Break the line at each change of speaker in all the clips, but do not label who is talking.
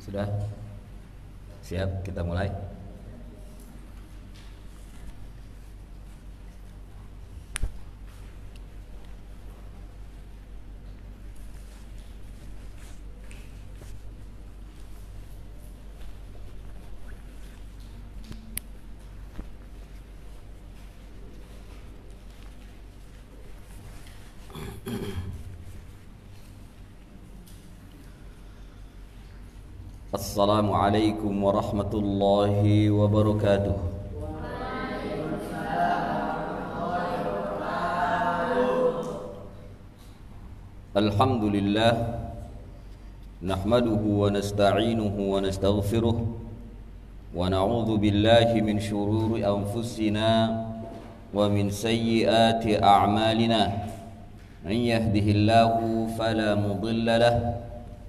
Sudah? Siap, kita mulai. Assalamualaikum warahmatullahi wabarakatuh. Alhamdulillah, nahmaduhu wa nasta'inuhu wa nastaghfiruh, wa na'udzu billahi min shururi anfusina wa min sayyiati a'malina. Man yahdihillahu fala mudilla lahu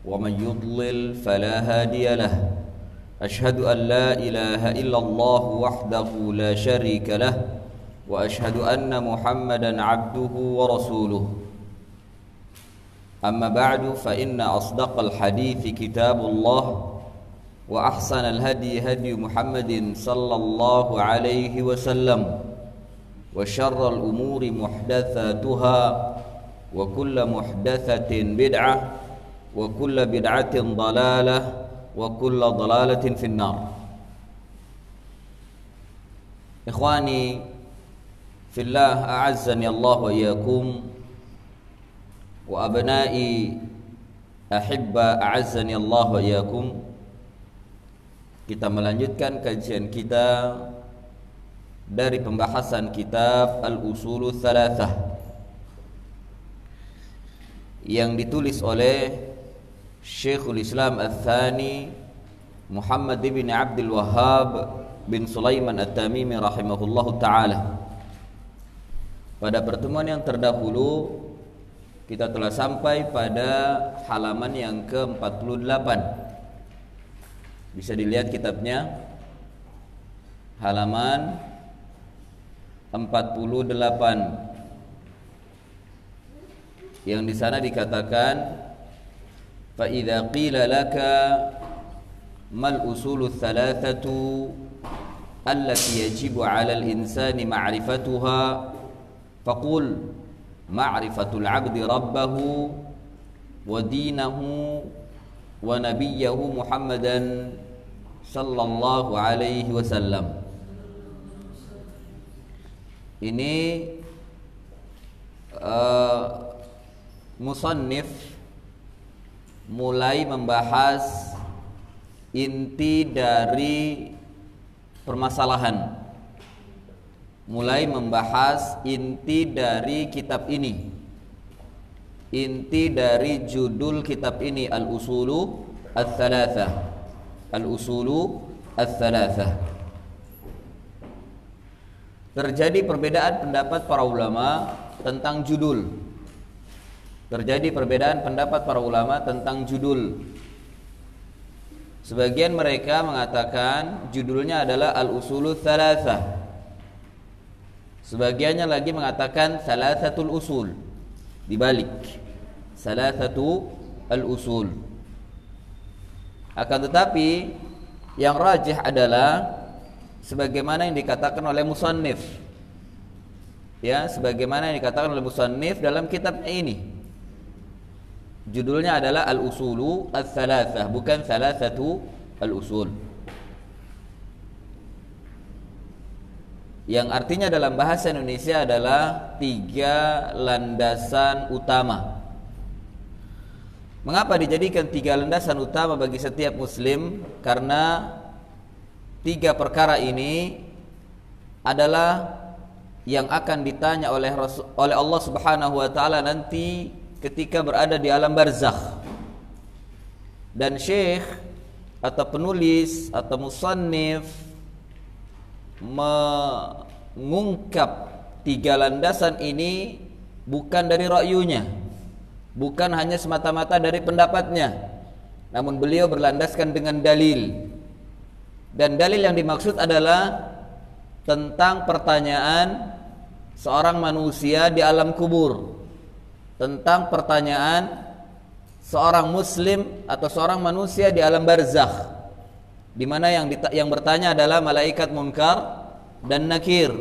ومن يضلل فلا هادي له أشهد أن لا إله إلا الله وحده لا شريك له وأشهد أن محمدا عبده ورسوله أما بعد فإن أصدق الحديث كتاب الله وأحسن الهدي هدي محمد صلى الله عليه وسلم وشر الأمور محدثاتها وكل محدثة بدعة وكل بدعة ضلالة وكل ضلالة في النار. إخواني في الله أعزني الله وإياكم وأبنائي أحبة أعزني الله وإياكم. Kita melanjutkan kajian kita dari pembahasan kitab Al-Usulul Thalathah yang ditulis oleh Syekhul Islam Al-Thani Muhammad bin Abdul Wahhab bin Sulaiman At-Tamimi rahimahullahu ta'ala. Pada pertemuan yang terdahulu kita telah sampai pada halaman yang ke-48. Bisa dilihat kitabnya, halaman 48, yang di sana dikatakan فَإِذَا قِيلَ لَكَ مَا الْأُصُولُ الثَّلَاثَةُ الَّتِي يَجِبُ عَلَى الْإِنسَانِ مَعْرِفَتُهَا فَقُلْ مَعْرِفَةُ الْعَبْدِ رَبَّهُ وَدِينَهُ وَنَبِيَّهُ مُحَمَّدًا صلى الله عليه وسلم. Ini musannif mulai membahas inti dari permasalahan, mulai membahas inti dari kitab ini, inti dari judul kitab ini, Al-Usulu Ats-Tsalatsah. Al-Usulu Ats-Tsalatsah. Terjadi perbedaan pendapat para ulama tentang judul. Terjadi perbedaan pendapat para ulama tentang judul. Sebagian mereka mengatakan judulnya adalah Al-Usulul Tsalatsah. Sebagiannya lagi mengatakan Tsalatsatul Usul. Dibalik, Tsalatsatu al-Usul. Akan tetapi yang rajih adalah sebagaimana yang dikatakan oleh musannif. Ya, sebagaimana yang dikatakan oleh musannif dalam kitabnya ini. Judulnya adalah Al-Usulu Ats-Tsalatsah, bukan Tsalatsatu al-Usul. Yang artinya dalam bahasa Indonesia adalah 3 landasan utama. Mengapa dijadikan 3 landasan utama bagi setiap muslim? Karena 3 perkara ini adalah yang akan ditanya oleh Allah Subhanahu wa taala nanti ketika berada di alam barzakh. Dan syekh atau penulis atau musannif mengungkap 3 landasan ini bukan dari ra'yunya, bukan hanya semata-mata dari pendapatnya, namun beliau berlandaskan dengan dalil. Dan dalil yang dimaksud adalah tentang pertanyaan seorang manusia di alam kubur, tentang pertanyaan seorang muslim atau seorang manusia di alam barzakh, di mana yang bertanya adalah malaikat munkar dan nakir.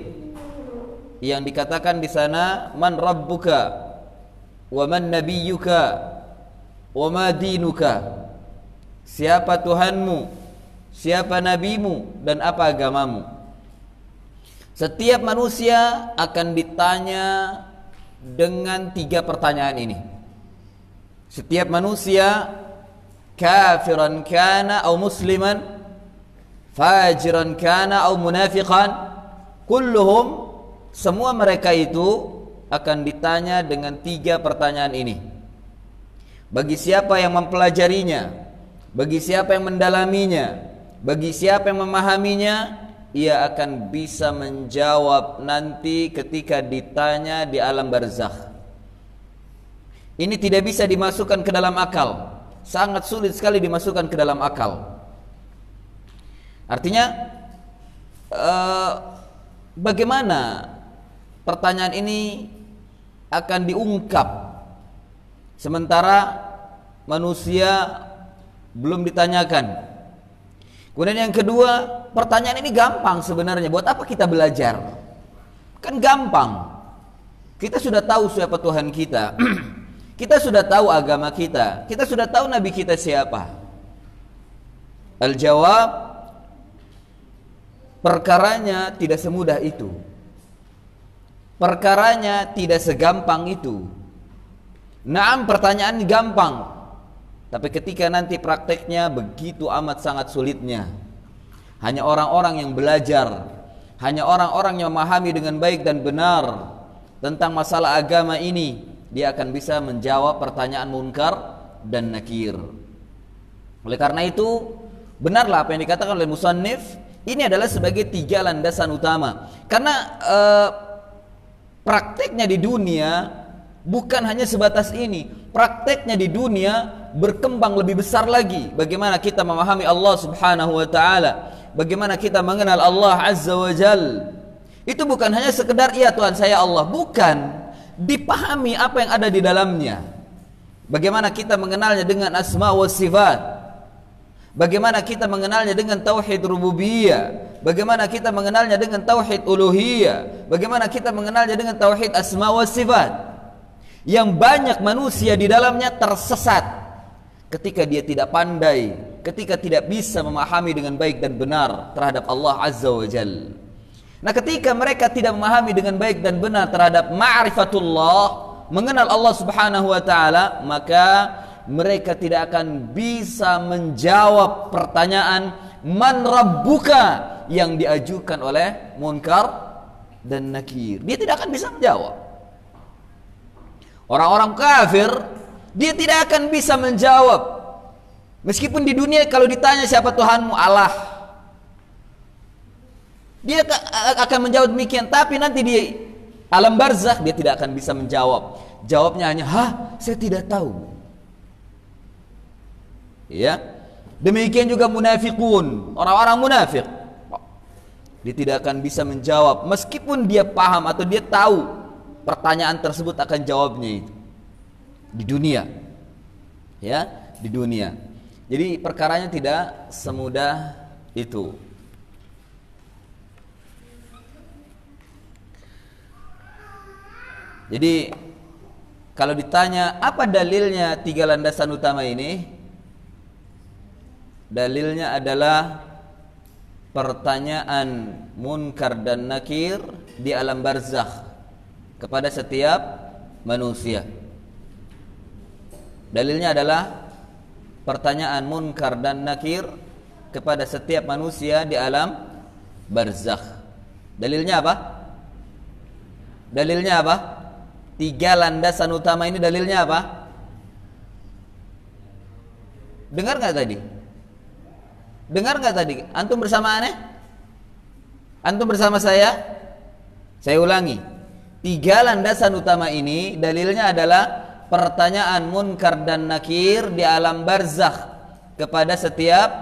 Yang dikatakan di sana, man rabbuka wa man nabiyyuka wa ma dinuka. Siapa Tuhanmu, siapa nabimu, dan apa agamamu. Setiap manusia akan ditanya dengan 3 pertanyaan ini. Setiap manusia, kafiran kana atau musliman, fajiran kana atau munafiqan, kulluhum, semua mereka itu akan ditanya dengan 3 pertanyaan ini. Bagi siapa yang mempelajarinya, bagi siapa yang mendalaminya, bagi siapa yang memahaminya, ia akan bisa menjawab nanti ketika ditanya di alam barzakh. Ini tidak bisa dimasukkan ke dalam akal. Sangat sulit sekali dimasukkan ke dalam akal. Artinya bagaimana pertanyaan ini akan diungkap sementara manusia belum ditanyakan. Kemudian yang kedua, pertanyaan ini gampang sebenarnya. Buat apa kita belajar? Kan gampang. Kita sudah tahu siapa Tuhan kita. Kita sudah tahu agama kita. Kita sudah tahu Nabi kita siapa. Al-jawab, perkaranya tidak semudah itu. Perkaranya tidak segampang itu. Naam, pertanyaan ini gampang, tapi ketika nanti prakteknya begitu amat sangat sulitnya. Hanya orang-orang yang belajar, hanya orang-orang yang memahami dengan baik dan benar tentang masalah agama ini, dia akan bisa menjawab pertanyaan munkar dan nakir. Oleh karena itu, benarlah apa yang dikatakan oleh musannif, ini adalah sebagai 3 landasan utama. Karena prakteknya di dunia bukan hanya sebatas ini. Prakteknya di dunia berkembang lebih besar lagi. Bagaimana kita memahami Allah Subhanahu wa taala, bagaimana kita mengenal Allah Azza wa Jal. Itu bukan hanya sekedar iya Tuhan saya Allah, bukan. Dipahami apa yang ada di dalamnya. Bagaimana kita mengenalnya dengan asma wa sifat, bagaimana kita mengenalnya dengan tauhid rububiyah, bagaimana kita mengenalnya dengan tauhid uluhiyah, bagaimana kita mengenalnya dengan tauhid asma wa sifat. Yang banyak manusia di dalamnya tersesat ketika dia tidak pandai, ketika tidak bisa memahami dengan baik dan benar terhadap Allah Azza wa Jalla. Nah, ketika mereka tidak memahami dengan baik dan benar terhadap ma'rifatullah, mengenal Allah Subhanahu wa taala, maka mereka tidak akan bisa menjawab pertanyaan man rabbuka yang diajukan oleh munkar dan nakir. Dia tidak akan bisa menjawab. Orang-orang kafir, dia tidak akan bisa menjawab. Meskipun di dunia kalau ditanya siapa Tuhanmu, Allah, dia akan menjawab demikian, tapi nanti di alam barzakh dia tidak akan bisa menjawab. Jawabnya hanya, saya tidak tahu. Ya. Demikian juga munafikun, orang-orang munafik. Dia tidak akan bisa menjawab meskipun dia paham atau dia tahu pertanyaan tersebut akan jawabnya itu di dunia. Ya, di dunia. Jadi perkaranya tidak semudah itu. Jadi kalau ditanya apa dalilnya 3 landasan utama ini, dalilnya adalah pertanyaan munkar dan nakir di alam barzakh kepada setiap manusia. Dalilnya adalah pertanyaan munkar dan nakir kepada setiap manusia di alam barzakh. Dalilnya apa? Dalilnya apa? 3 landasan utama ini dalilnya apa? Dengar nggak tadi? Dengar nggak tadi? Antum bersama aneh? Antum bersama saya? Saya ulangi. 3 landasan utama ini dalilnya adalah pertanyaan munkar dan nakir di alam barzakh kepada setiap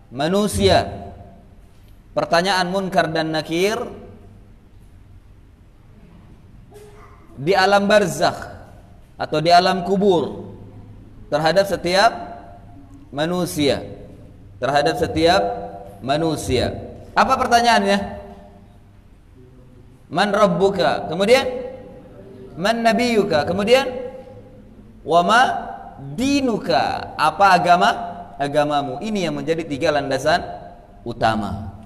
manusia. Pertanyaan munkar dan nakir di alam barzakh atau di alam kubur terhadap setiap manusia. Terhadap setiap manusia. Apa pertanyaannya? Man rabbuka? Kemudian man nabiyuka? Kemudian wa ma dinuka? Apa agamamu? Ini yang menjadi 3 landasan utama.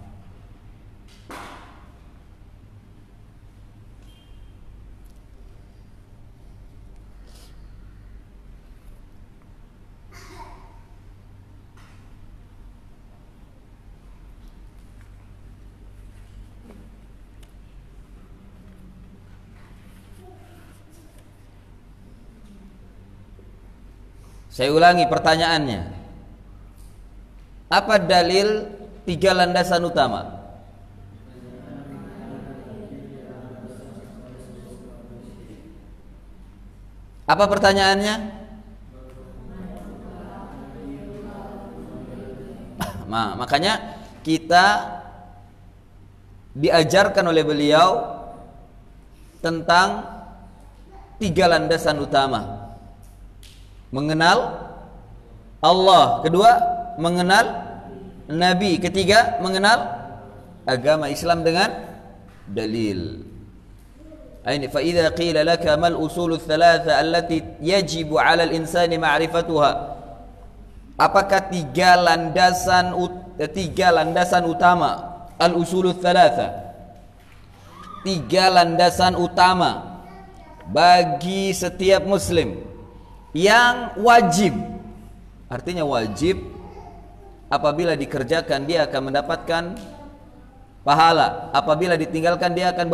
Saya ulangi pertanyaannya. Apa dalil 3 landasan utama? Apa pertanyaannya? Makanya kita diajarkan oleh beliau tentang 3 landasan utama. Mengenal Allah, kedua mengenal Nabi, ketiga mengenal agama Islam dengan dalil. Aini fa idza qila laka mal usul ats-tsalatsa allati yajibu 'ala al-insani ma'rifatuha. Apakah 3 landasan utama al-usul ats-tsalatsa? 3 landasan utama bagi setiap muslim yang wajib. Artinya wajib, apabila dikerjakan dia akan mendapatkan pahala, apabila ditinggalkan dia akan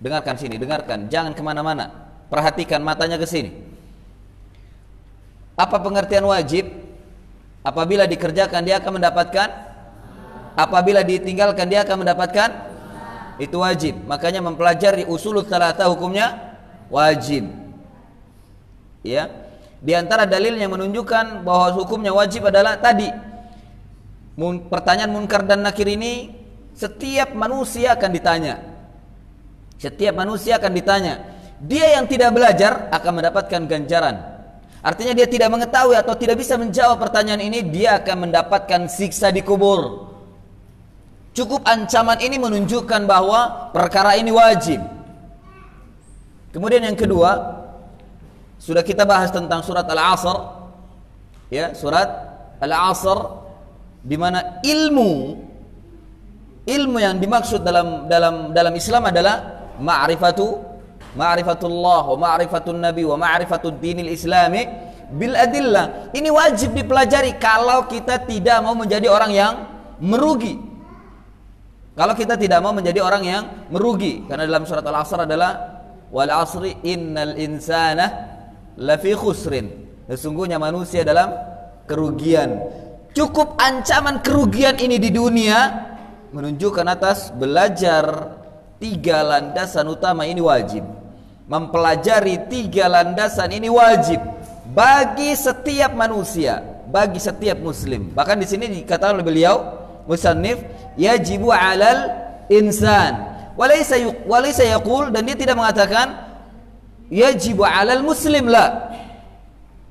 dengarkan sini, dengarkan, jangan kemana-mana, perhatikan matanya ke sini. Apa pengertian wajib? Apabila dikerjakan dia akan mendapatkan, apabila ditinggalkan dia akan mendapatkan, itu wajib. Makanya mempelajari usulul tsalatsa hukumnya wajib. Ya, di antara dalil yang menunjukkan bahwa hukumnya wajib adalah tadi pertanyaan munkar dan nakir ini setiap manusia akan ditanya. Setiap manusia akan ditanya. Dia yang tidak belajar akan mendapatkan ganjaran. Artinya dia tidak mengetahui atau tidak bisa menjawab pertanyaan ini, dia akan mendapatkan siksa di kubur. Cukup ancaman ini menunjukkan bahwa perkara ini wajib. Kemudian yang kedua, sudah kita bahas tentang surat Al-Asr, ya, surat Al-Asr, di mana ilmu yang dimaksud dalam Islam adalah ma'rifatullah wa ma'rifatun nabi wa ma'rifatud dinil islami bil adillah. Ini wajib dipelajari kalau kita tidak mau menjadi orang yang merugi. Kalau kita tidak mau menjadi orang yang merugi, karena dalam surat Al-Asr adalah wal asri innal insana lafi khusrin, sesungguhnya manusia dalam kerugian. Cukup ancaman kerugian ini di dunia menunjukkan atas belajar 3 landasan utama ini wajib. Mempelajari 3 landasan ini wajib bagi setiap manusia, bagi setiap muslim. Bahkan di sini dikatakan oleh beliau musannif yajibu 'alal insan walaysa yaqul, dan dia tidak mengatakan yajibu 'alal muslim, la,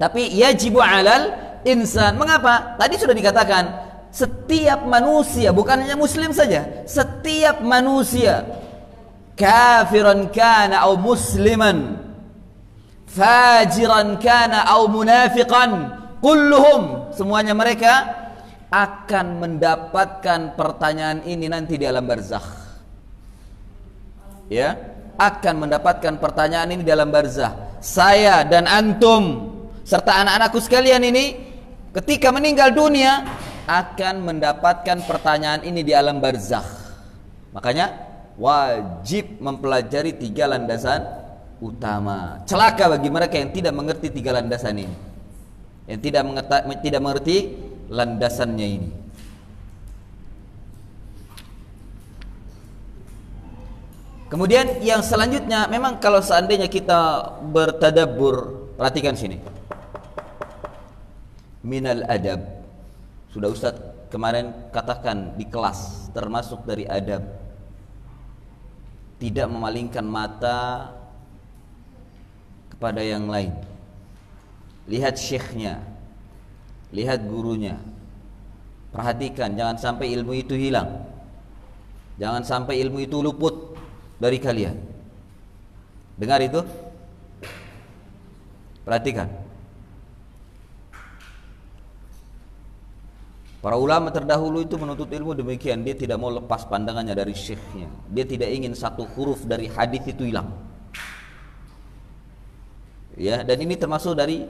tapi yajibu 'alal insan. Mengapa? Tadi sudah dikatakan setiap manusia, bukan hanya muslim saja, setiap manusia, kafiran kana au musliman, fajiran kana au munafiqan, kulluhum, semuanya mereka akan mendapatkan pertanyaan ini nanti di alam barzakh. Ya, akan mendapatkan pertanyaan ini dalam barzakh. Saya dan antum serta anak-anakku sekalian ini ketika meninggal dunia akan mendapatkan pertanyaan ini di alam barzakh. Makanya wajib mempelajari 3 landasan utama. Celaka bagi mereka yang tidak mengerti 3 landasan ini, yang tidak mengerti landasannya ini. Kemudian yang selanjutnya, memang kalau seandainya kita bertadabbur, perhatikan sini. Minal adab. Sudah Ustaz kemarin katakan di kelas, termasuk dari adab, tidak memalingkan mata kepada yang lain. lihat syekhnya, lihat gurunya. Perhatikan, jangan sampai ilmu itu hilang. Jangan sampai ilmu itu luput dari kalian. Dengar itu? Perhatikan. Para ulama terdahulu itu menuntut ilmu demikian. Dia tidak mau lepas pandangannya dari syekhnya. Dia tidak ingin satu huruf dari hadis itu hilang. Ya, dan ini termasuk dari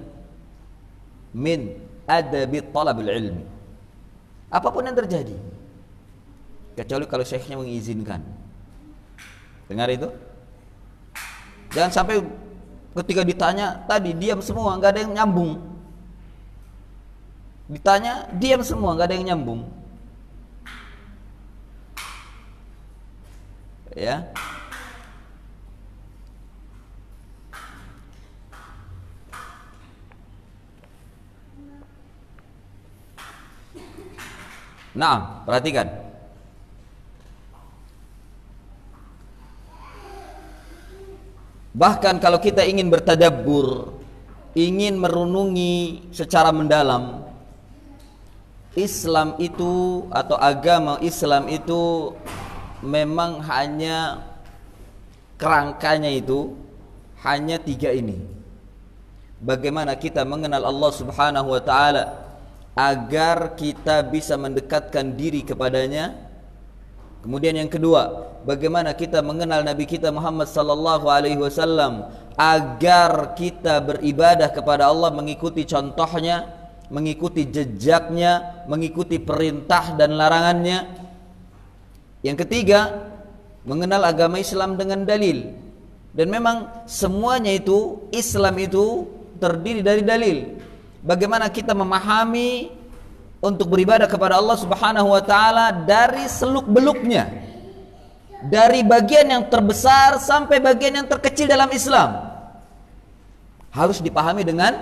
min adabi talabil ilmi. Apapun yang terjadi, kecuali kalau syekhnya mengizinkan. Dengar itu? Jangan sampai ketika ditanya tadi diam semua, nggak ada yang nyambung. Ditanya diam semua, nggak ada yang nyambung. Ya. Nah, perhatikan. Bahkan kalau kita ingin bertadabbur, ingin merenungi secara mendalam, Islam itu atau agama Islam itu memang hanya kerangkanya itu hanya 3 ini. Bagaimana kita mengenal Allah Subhanahu wa taala agar kita bisa mendekatkan diri kepadanya. Kemudian yang kedua, bagaimana kita mengenal Nabi kita Muhammad sallallahu alaihi wasallam agar kita beribadah kepada Allah mengikuti contohnya, mengikuti jejaknya, mengikuti perintah dan larangannya. Yang ketiga, mengenal agama Islam dengan dalil. Dan memang semuanya itu, Islam itu terdiri dari dalil. Bagaimana kita memahami untuk beribadah kepada Allah Subhanahu wa taala dari seluk-beluknya, dari bagian yang terbesar sampai bagian yang terkecil dalam Islam, harus dipahami dengan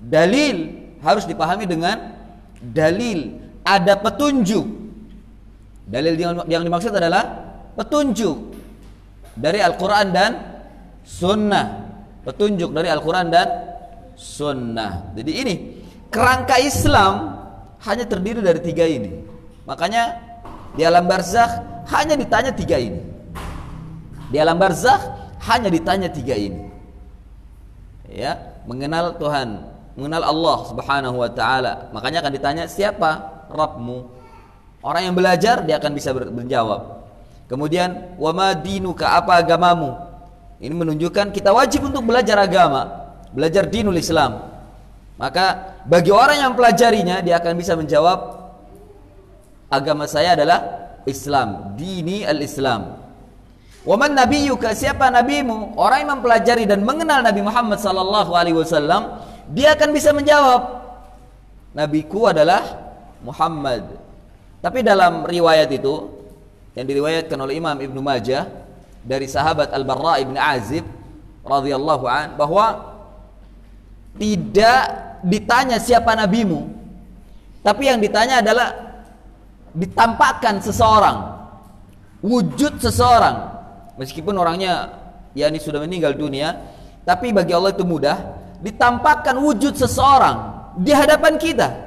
dalil. Harus dipahami dengan dalil. Ada petunjuk. Dalil yang dimaksud adalah petunjuk dari Al-Quran dan Sunnah. Petunjuk dari Al-Quran dan Sunnah. Jadi ini kerangka Islam hanya terdiri dari 3 ini. Makanya di alam barzakh hanya ditanya 3 ini. Di alam barzakh hanya ditanya 3 ini. Ya, mengenal Tuhan, mengenal Allah Subhanahu wa taala. Makanya akan ditanya, siapa Rabbmu? Orang yang belajar dia akan bisa menjawab. Kemudian wa ma dinuka, apa agamamu? Ini menunjukkan kita wajib untuk belajar agama, belajar dinul Islam. Maka bagi orang yang pelajarinya dia akan bisa menjawab, agama saya adalah Islam, dini al-Islam. Wa man nabiyyuka, siapa nabimu? Orang yang mempelajari dan mengenal Nabi Muhammad sallallahu alaihi wasallam, dia akan bisa menjawab, nabiku adalah Muhammad. Tapi dalam riwayat itu yang diriwayatkan oleh Imam Ibnu Majah dari sahabat Al-Barra ibn Azib radhiyallahu an, bahwa tidak ditanya siapa nabimu, tapi yang ditanya adalah ditampakkan seseorang, wujud seseorang, meskipun orangnya yakni sudah meninggal dunia, tapi bagi Allah itu mudah. Ditampakkan wujud seseorang di hadapan kita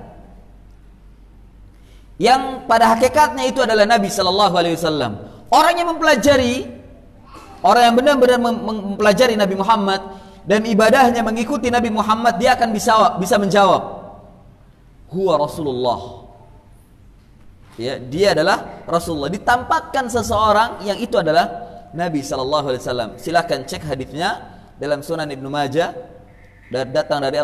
yang pada hakikatnya itu adalah Nabi sallallahu alaihi wasallam. Orang yang mempelajari, orang yang benar-benar mempelajari Nabi Muhammad dan ibadahnya mengikuti Nabi Muhammad, dia akan bisa menjawab, huwa Rasulullah. Ya, dia adalah Rasulullah. Ditampakkan seseorang yang itu adalah Nabi sallallahu alaihi wasallam. Silakan cek hadisnya dalam Sunan Ibnu Majah, datang dari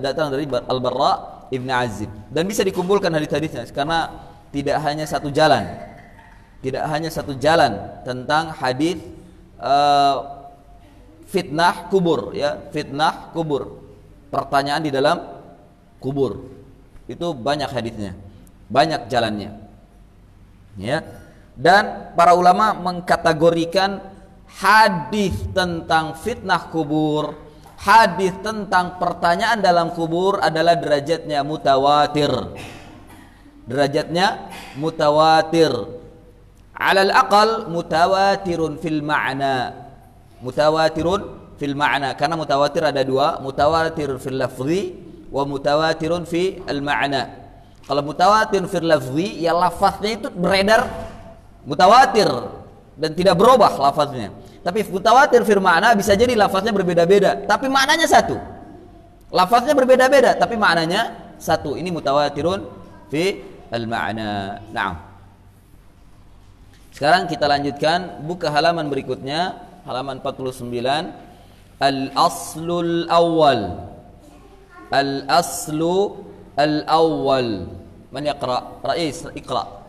datang dari Al-Barra ibn Azib, dan bisa dikumpulkan hadis-hadisnya karena tidak hanya satu jalan. Tidak hanya satu jalan tentang hadis fitnah kubur, ya, fitnah kubur, pertanyaan di dalam kubur. Itu banyak hadisnya, banyak jalannya. Ya. Dan para ulama mengkategorikan hadis tentang fitnah kubur, hadis tentang pertanyaan dalam kubur adalah derajatnya mutawatir. Derajatnya mutawatir. Alal aqal mutawatirun fil ma'na. Mutawatirun fil ma'na, karena mutawatir ada dua, mutawatir fil lafzi wa mutawatirun fi al ma'na. Kalau mutawatir fil lafzi ya lafaznya itu beredar mutawatir dan tidak berubah lafaznya. Tapi mutawatir fil ma'na bisa jadi lafaznya berbeda-beda tapi maknanya satu. Lafaznya berbeda-beda tapi maknanya satu. Ini mutawatirun fi al ma'na. Naam. Sekarang kita lanjutkan, buka halaman berikutnya, halaman 49. Al-aslul awwal. Al-aslu al-awwal. Man yaqra? Rais, iqra.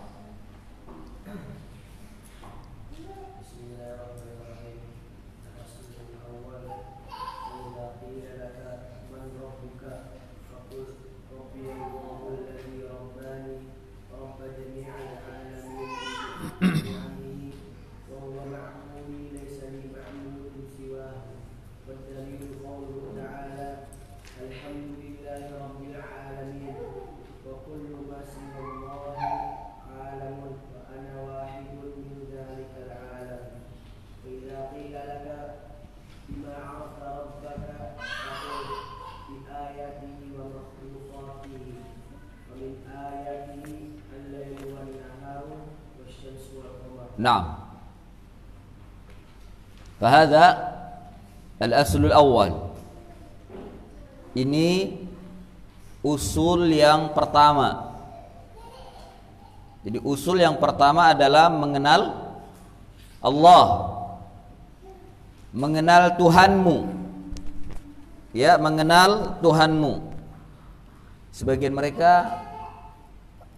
Naam. Fahadha al-aslul awwal. Ini usul yang pertama. Jadi usul yang pertama adalah mengenal Allah, mengenal Tuhanmu. Ya, mengenal Tuhanmu. Sebagian mereka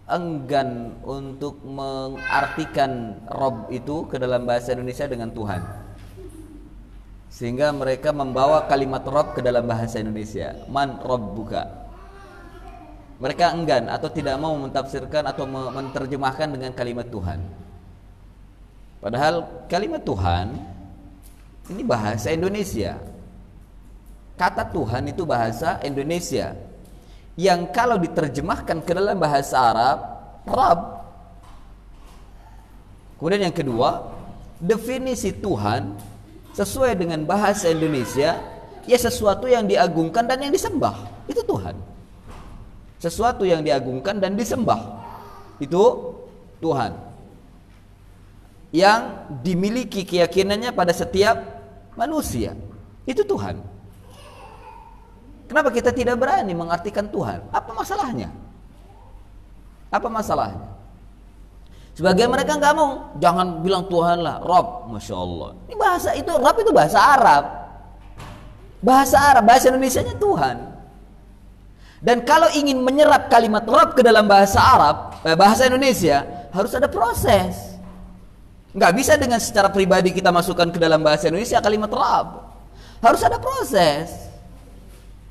enggan untuk mengartikan Rabb itu ke dalam bahasa Indonesia dengan Tuhan, sehingga mereka membawa kalimat Rabb ke dalam bahasa Indonesia. Man Rabbuka. Mereka enggan atau tidak mau mentafsirkan atau menerjemahkan dengan kalimat Tuhan. Padahal kalimat Tuhan ini bahasa Indonesia. Kata Tuhan itu bahasa Indonesia yang kalau diterjemahkan ke dalam bahasa Arab, Rabb. Kemudian yang kedua, definisi Tuhan sesuai dengan bahasa Indonesia, ya sesuatu yang diagungkan dan yang disembah. Itu Tuhan. Sesuatu yang diagungkan dan disembah. Itu Tuhan. Yang dimiliki keyakinannya pada setiap manusia. Itu Tuhan. Kenapa kita tidak berani mengartikan Tuhan? Apa masalahnya? Apa masalahnya? Sebagian mereka nggak mau, jangan bilang Tuhan lah, Rabb, masya Allah. Ini bahasa itu, Rabb itu bahasa Arab. Bahasa Arab, bahasa Indonesianya Tuhan. Dan kalau ingin menyerap kalimat Rabb ke dalam bahasa Arab, bahasa Indonesia, harus ada proses. Nggak bisa dengan secara pribadi kita masukkan ke dalam bahasa Indonesia kalimat Rabb. Harus ada proses.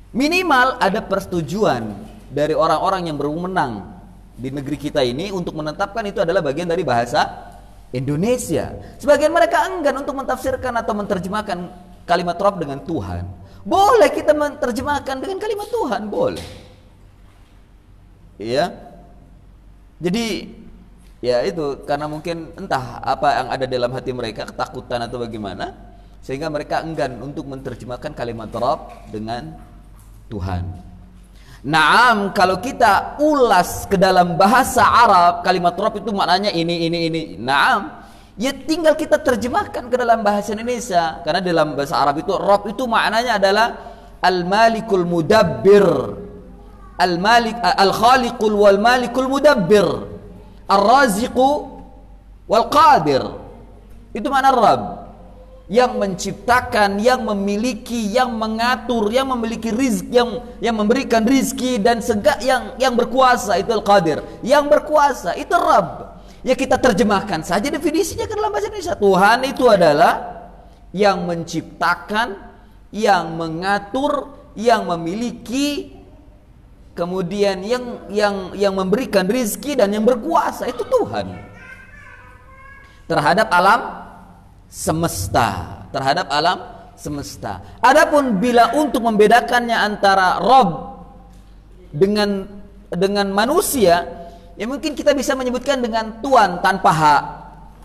Minimal ada persetujuan dari orang-orang yang berwenang di negeri kita ini untuk menetapkan itu adalah bagian dari bahasa Indonesia. Sebagian mereka enggan untuk mentafsirkan atau menerjemahkan kalimat Rabb dengan Tuhan. Boleh kita menerjemahkan dengan kalimat Tuhan, boleh. Iya. Jadi ya itu karena mungkin entah apa yang ada dalam hati mereka, ketakutan atau bagaimana, sehingga mereka enggan untuk menerjemahkan kalimat Rabb dengan Tuhan. Naam, kalau kita ulas ke dalam bahasa Arab, kalimat Rabb itu maknanya ini. Naam, ya tinggal kita terjemahkan ke dalam bahasa Indonesia. Karena dalam bahasa Arab itu Rabb itu maknanya adalah Al-Malikul Mudabbir, Al-Malik, Al-Khaliqul wal Malikul Mudabbir, Ar-Raziqu wal Qadir. Itu makna Rabb. Yang menciptakan, yang memiliki, yang mengatur, yang memiliki rizki, yang memberikan rizki dan segala yang berkuasa, itu Al-Qadir. Yang berkuasa itu Rabb. Ya kita terjemahkan saja definisinya ke dalam bahasa Indonesia. Tuhan itu adalah yang menciptakan, yang mengatur, yang memiliki, kemudian yang memberikan rizki dan yang berkuasa, itu Tuhan terhadap alam semesta, terhadap alam semesta. Adapun bila untuk membedakannya antara Rabb dengan manusia, ya mungkin kita bisa menyebutkan dengan Tuhan tanpa hak.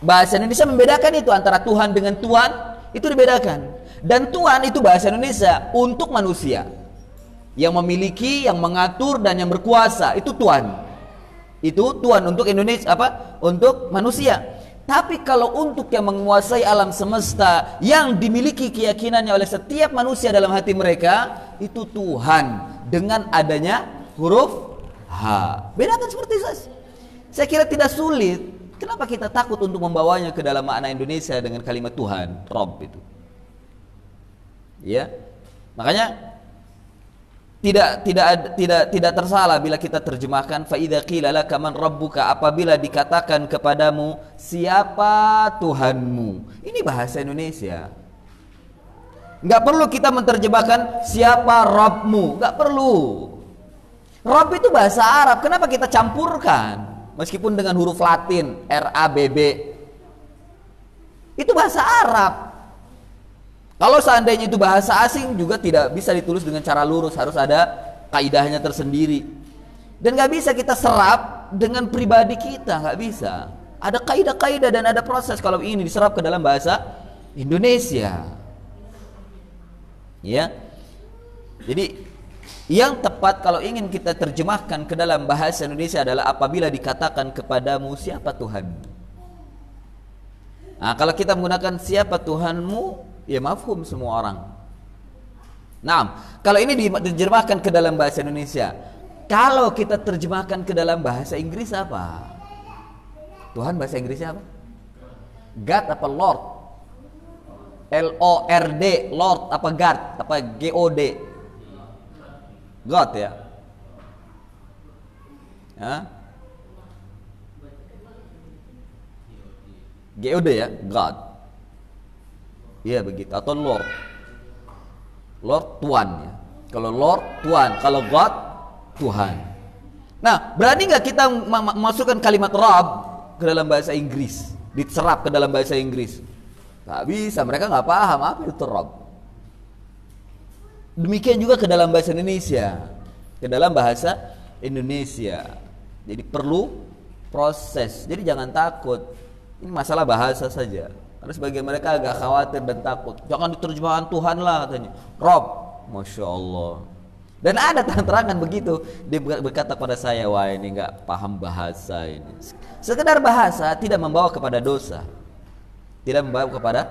Bahasa Indonesia membedakan itu antara Tuhan dengan Tuhan, itu dibedakan. Dan Tuhan itu bahasa Indonesia untuk manusia. Yang memiliki, yang mengatur dan yang berkuasa itu Tuhan. Itu Tuhan untuk Indonesia Untuk manusia. Tapi kalau untuk yang menguasai alam semesta, yang dimiliki keyakinannya oleh setiap manusia dalam hati mereka, itu Tuhan dengan adanya huruf H. Bedakan seperti itu. Saya kira tidak sulit. Kenapa kita takut untuk membawanya ke dalam makna Indonesia dengan kalimat Tuhan, Rob itu? Ya, makanya tidak tersalah bila kita terjemahkan fa idza qila laka man rabbuka, apabila dikatakan kepadamu siapa Tuhanmu. Ini bahasa Indonesia. Enggak perlu kita menerjemahkan siapa Rabbmu, enggak perlu. Rabb itu bahasa Arab, kenapa kita campurkan? Meskipun dengan huruf Latin RABB. Itu bahasa Arab. Kalau seandainya itu bahasa asing juga tidak bisa ditulis dengan cara lurus, harus ada kaidahnya tersendiri. Dan gak bisa kita serap dengan pribadi kita, gak bisa. Ada kaidah-kaidah dan ada proses kalau ini diserap ke dalam bahasa Indonesia. Ya. Jadi yang tepat kalau ingin kita terjemahkan ke dalam bahasa Indonesia adalah apabila dikatakan kepadamu siapa Tuhan. Nah, kalau kita menggunakan siapa Tuhanmu, ya mafhum semua orang. Nah, kalau ini diterjemahkan ke dalam bahasa Indonesia, kalau kita terjemahkan ke dalam bahasa Inggris apa? Tuhan bahasa Inggrisnya apa? God apa Lord? Lord, Lord apa God? Apa God? God ya? Hah? God ya? God. Iya begitu, atau Lord. Lord Tuhan ya. Kalau Lord Tuhan, kalau God Tuhan. Nah, berani nggak kita masukkan kalimat Rabb ke dalam bahasa Inggris, diserap ke dalam bahasa Inggris? Nggak bisa, mereka nggak paham apa itu Rabb. Demikian juga ke dalam bahasa Indonesia, ke dalam bahasa Indonesia. Jadi perlu proses. Jadi jangan takut. Ini masalah bahasa saja. Karena sebagian mereka agak khawatir dan takut. Jangan diterjemahkan Tuhan lah katanya. Rob, Masya Allah. Dan ada terang-terangan begitu. Dia berkata pada saya, wah ini nggak paham bahasa ini. Sekedar bahasa tidak membawa kepada dosa. Tidak membawa kepada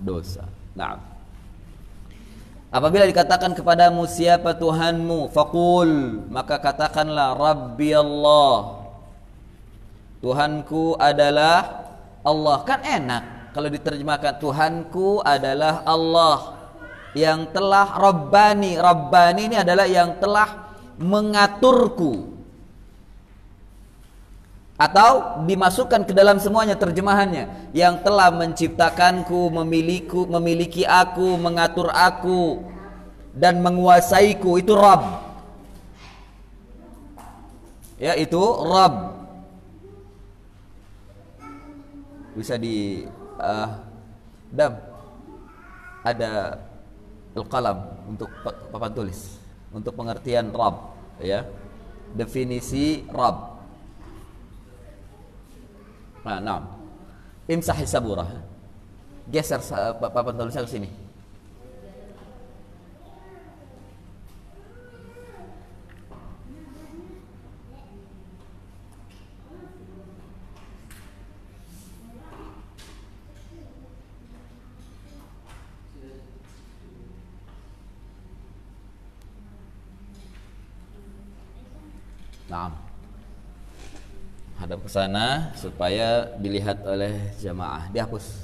dosa. Nah, apabila dikatakan kepadamu siapa Tuhanmu, faqul, maka katakanlah Rabbi Allah. Tuhanku adalah Allah. Kan enak kalau diterjemahkan Tuhanku adalah Allah yang telah Rabbani. Rabbani ini adalah yang telah mengaturku. Atau dimasukkan ke dalam semuanya terjemahannya, yang telah menciptakanku, memiliki aku, mengatur aku dan menguasaiku, itu Rabb. Ya, itu Rabb. Bisa di Dam, ada al-qalam untuk papan tulis untuk pengertian Rabb, ya, definisi Rabb. Nah, imsahi saburah, geser papan tulisnya ke sini. Nah, hadap ke sana supaya dilihat oleh jamaah. Dihapus.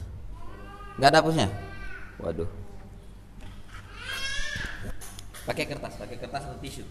Nggak ada hapusnya? Waduh. Pakai kertas atau tisu.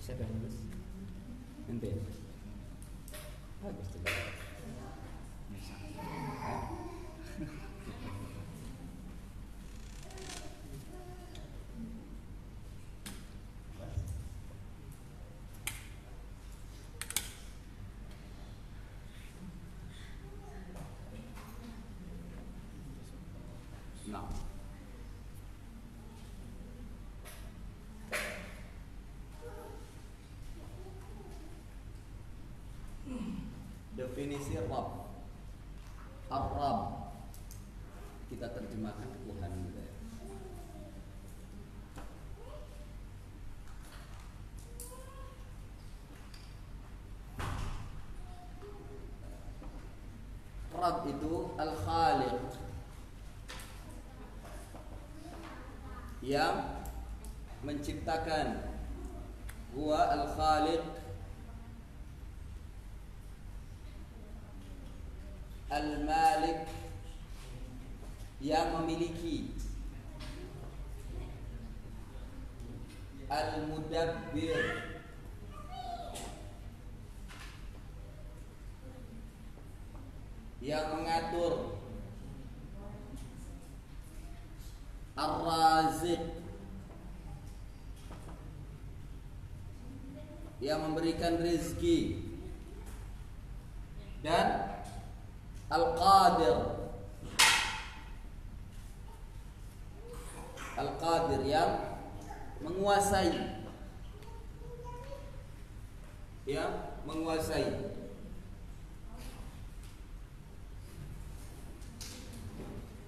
Siapa yang nulis? Ente. Bagus tuh.
Nah, definisi Rabb. Ar-Rabb kita terjemahkan Tuhan gitu ya. Rabb itu Al-Khaliq, yang menciptakan. Huwa Al-Khaliq Al-Malik, yang memiliki. Al-Mudabbir, yang mengatur. Ar-Raziq, yang memberikan rezeki. Dan Al-Qadir, Al-Qadir yang menguasai, yang menguasai.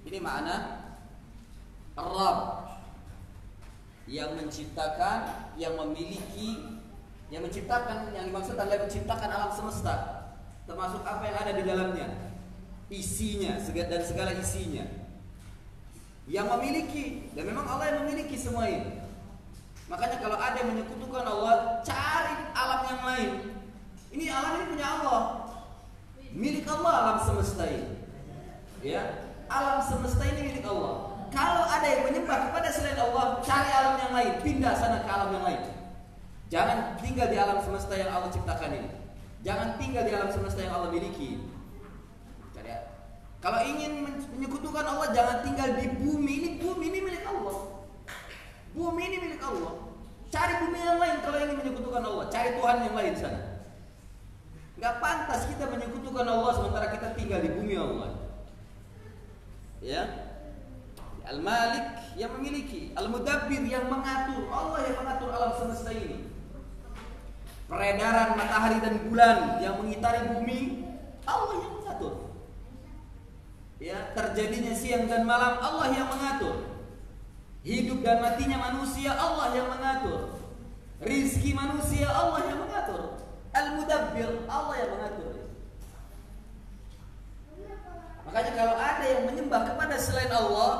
Ini makna Ar-Rabb, yang menciptakan, yang memiliki, yang menciptakan, yang dimaksud adalah menciptakan alam semesta, termasuk apa yang ada di dalamnya, isinya dan segala isinya, yang memiliki. Dan memang Allah yang memiliki semua ini. Makanya kalau ada yang menyekutukan Allah, cari alam yang lain. Ini alam ini punya Allah, milik Allah alam semesta ini. Ya, alam semesta ini milik Allah. Kalau ada yang menyembah kepada selain Allah, cari alam yang lain, pindah sana ke alam yang lain. Jangan tinggal di alam semesta yang Allah ciptakan ini. Jangan tinggal di alam semesta yang Allah miliki. Kalau ingin menyekutukan Allah, jangan tinggal di bumi. Bumi ini milik Allah. Bumi ini milik Allah. Cari bumi yang lain kalau ingin menyekutukan Allah. Cari Tuhan yang lain sana. Gak pantas kita menyekutukan Allah sementara kita tinggal di bumi Allah. Ya, Al-Malik yang memiliki, Al-Mudabbir yang mengatur. Allah yang mengatur alam semesta ini. Peredaran matahari dan bulan yang mengitari bumi, Allah yang mengatur. Ya, terjadinya siang dan malam, Allah yang mengatur. Hidup dan matinya manusia, Allah yang mengatur. Rizki manusia, Allah yang mengatur. Al-Mudabbir, Allah yang mengatur. Makanya kalau ada yang menyembah kepada selain Allah,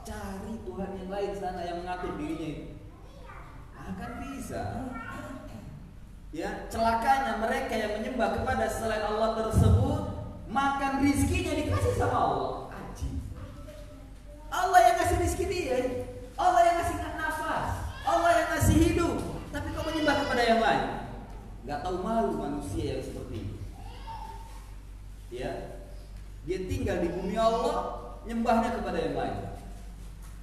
cari Tuhan yang lain sana yang mengatur dirinya. Akan bisa. Ya, celakanya mereka yang menyembah kepada selain Allah tersebut, makan rizkinya dikasih sama Allah. Ajib. Allah yang kasih rizki dia, Allah yang kasih nafas, Allah yang kasih hidup. Tapi kau menyembah kepada yang lain. Gak tahu malu manusia yang seperti ini. Ya, dia tinggal di bumi Allah, nyembahnya kepada yang lain.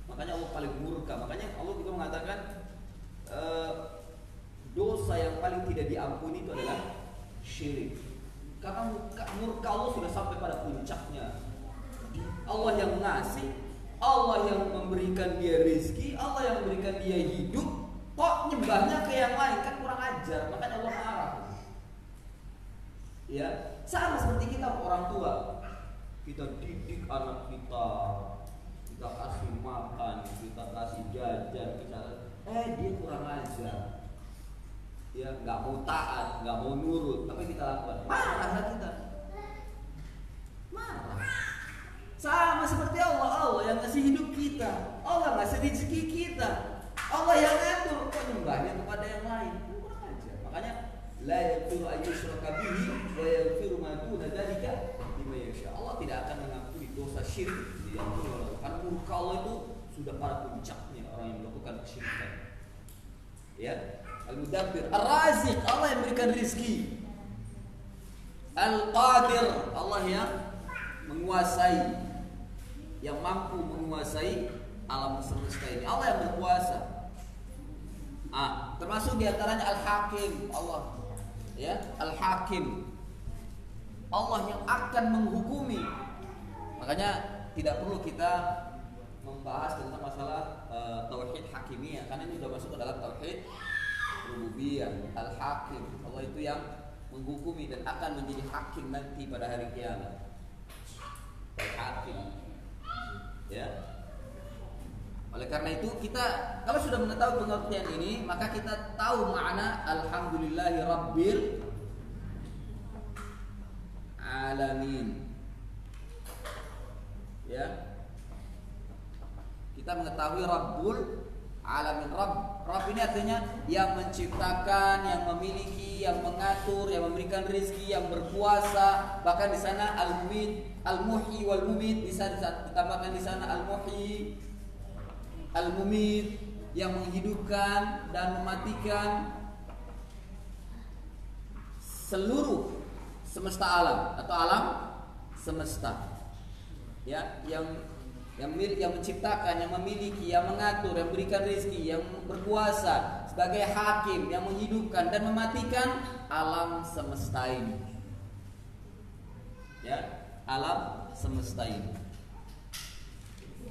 Makanya Allah paling murka. Makanya Allah juga mengatakan dosa yang paling tidak diampuni itu adalah syirik. Karena murka Allah sudah sampai pada puncaknya. Allah yang ngasih, Allah yang memberikan dia rezeki, Allah yang memberikan dia hidup, kok nyembahnya ke yang lain, kan kurang ajar. Makanya Allah marah. Ya, sama seperti kita orang tua. Kita didik anak kita, kita kasih makan, kita kasih jajan, dia kurang ajar. Ya, nggak mau taat, nggak mau nurut, tapi kita lakukan. Marah kita. Marah. Sama seperti Allah yang ngasih hidup kita, Allah ngasih rezeki kita, Allah yang ngatur. Kok nyembahnya kepada yang lain? Kurang aja. Makanya la yaghfiru an yushraka bihi wa yaghfiru ma duna dzalika liman yasha. Allah tidak akan mengampuni dosa syirik yang dilakukan. Karena murka Allah itu sudah pada puncaknya orang yang melakukan kesyirikan. Ya. Al-Mudabbir, Ar-Raziq, Allah yang memberikan rizki. Al-Qadir, Allah yang menguasai, yang mampu menguasai alam semesta ini. Allah yang berkuasa. Termasuk diantaranya Al-Hakim, Allah, ya, Al-Hakim, Allah yang akan menghukumi. Makanya tidak perlu kita membahas tentang masalah tauhid hakimiyah, karena ini sudah masuk ke dalam tauhid rububiyah. Al-Hakim, Allah itu yang menghukumi dan akan menjadi hakim nanti pada hari kiamat. Al-Hakim, ya. Oleh karena itu kita kalau sudah mengetahui pengertian ini, maka kita tahu makna alhamdulillahi rabbil alamin. Ya. Kita mengetahui Rabbul Alamin. Rabb ini artinya yang menciptakan, yang memiliki, yang mengatur, yang memberikan rezeki, yang berkuasa. Bahkan di sana Al-Mumit, Al-Muhyi wal Mumit, bisa ditambahkan di sana Al-Muhyi, Al-Mumit, yang menghidupkan dan mematikan seluruh semesta alam atau alam semesta. Ya, yang menciptakan, yang memiliki, yang mengatur, yang memberikan rezeki, yang berkuasa sebagai hakim, yang menghidupkan dan mematikan alam semesta ini. Ya, alam semesta ini.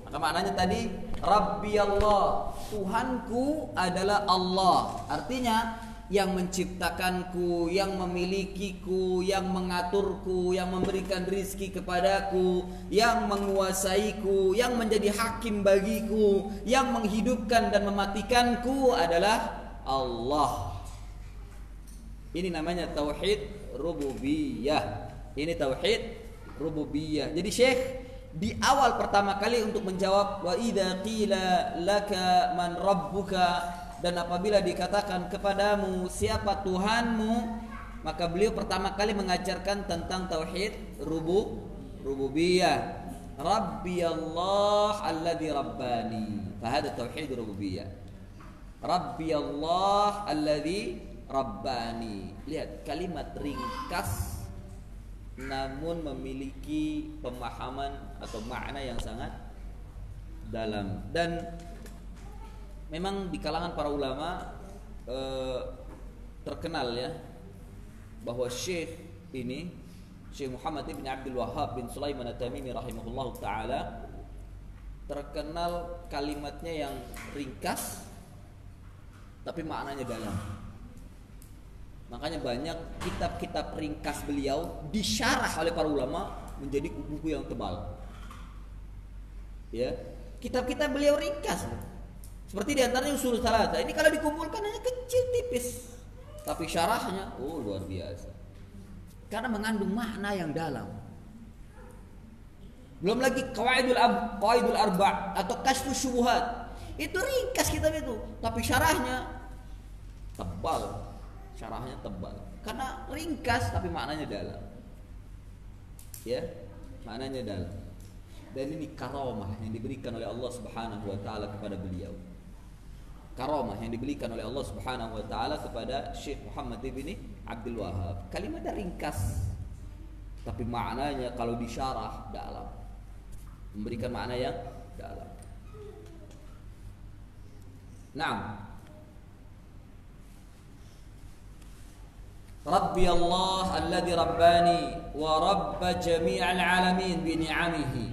Maka maknanya tadi Rabbi Allah, Tuhanku adalah Allah. Artinya yang menciptakanku, yang memilikiku, yang mengaturku, yang memberikan rizki kepadaku, yang menguasaiku, yang menjadi hakim bagiku, yang menghidupkan dan mematikanku adalah Allah. Ini namanya tauhid rububiyah. Ini tauhid rububiyah. Jadi Syekh di awal pertama kali untuk menjawab wa idza qila laka man rabbuka, dan apabila dikatakan kepadamu siapa Tuhanmu, maka beliau pertama kali mengajarkan tentang tauhid rububiyah. Rabbi Allah alladzi rabbani. Fahada tauhid rububiyah. Rabbi Allah alladzi rabbani. Lihat kalimat ringkas namun memiliki pemahaman atau makna yang sangat dalam. Dan memang di kalangan para ulama terkenal ya bahwa Syekh Muhammad bin Abdul Wahhab bin Sulaiman At-Tamimi rahimahullahu taala terkenal kalimatnya yang ringkas tapi maknanya dalam. Makanya banyak kitab-kitab ringkas beliau disyarah oleh para ulama menjadi buku yang tebal. Ya, kitab-kitab beliau ringkas. Seperti diantaranya Ushul Tsalatsa. Ini kalau dikumpulkan hanya kecil tipis, tapi syarahnya luar biasa. Karena mengandung makna yang dalam. Belum lagi Qawaidul Arba' atau Kasyfus Syubuhat. Itu ringkas kitab itu, tapi syarahnya tebal. Syarahnya tebal. Karena ringkas tapi maknanya dalam. Ya, maknanya dalam. Dan ini karamah yang diberikan oleh Allah Subhanahu wa taala kepada beliau. Karamah yang diberikan oleh Allah Subhanahu wa taala kepada Syekh Muhammad bin Abdul Wahhab. Kalimatnya ringkas tapi maknanya kalau disyarah dalam. Memberikan makna yang dalam. Naam. Rabbi Allah alladzi rabbani wa rabb jami'al alamin bi ni'amihi.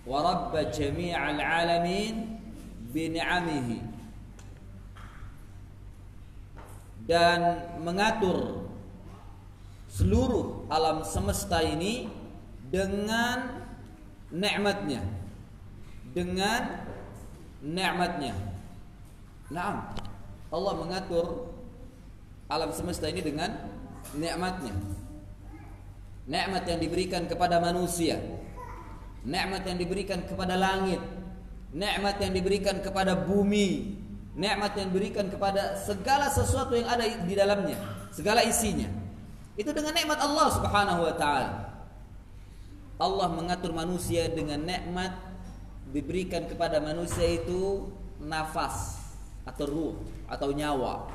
Wa rabb jami'al alamin bi ni'amihi. Dan mengatur seluruh alam semesta ini dengan nikmatnya. Dengan nikmatnya. Naam. Allah mengatur alam semesta ini dengan nikmatnya. Nikmat yang diberikan kepada manusia, nikmat yang diberikan kepada langit, nikmat yang diberikan kepada bumi, nikmat yang diberikan kepada segala sesuatu yang ada di dalamnya, segala isinya. Itu dengan nikmat Allah Subhanahu wa taala. Allah mengatur manusia dengan nikmat diberikan kepada manusia itu nafas atau ruh atau nyawa.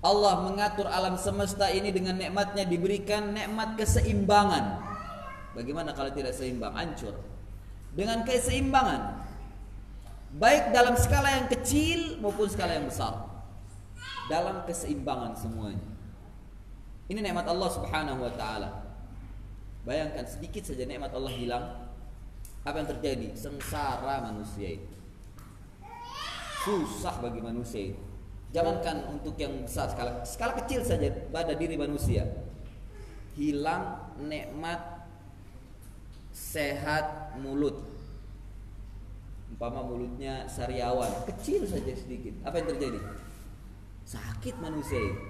Allah mengatur alam semesta ini dengan nikmatnya, diberikan nikmat keseimbangan. Bagaimana kalau tidak seimbang? Hancur. Dengan keseimbangan, baik dalam skala yang kecil maupun skala yang besar, dalam keseimbangan semuanya. Ini nikmat Allah Subhanahu wa taala. Bayangkan sedikit saja nikmat Allah hilang, apa yang terjadi? Sengsara manusia itu. Susah bagi manusia itu. Jangankan untuk yang besar, skala kecil saja pada diri manusia. Hilang nikmat sehat mulut. Umpama mulutnya sariawan, kecil saja sedikit. Apa yang terjadi? Sakit manusia itu.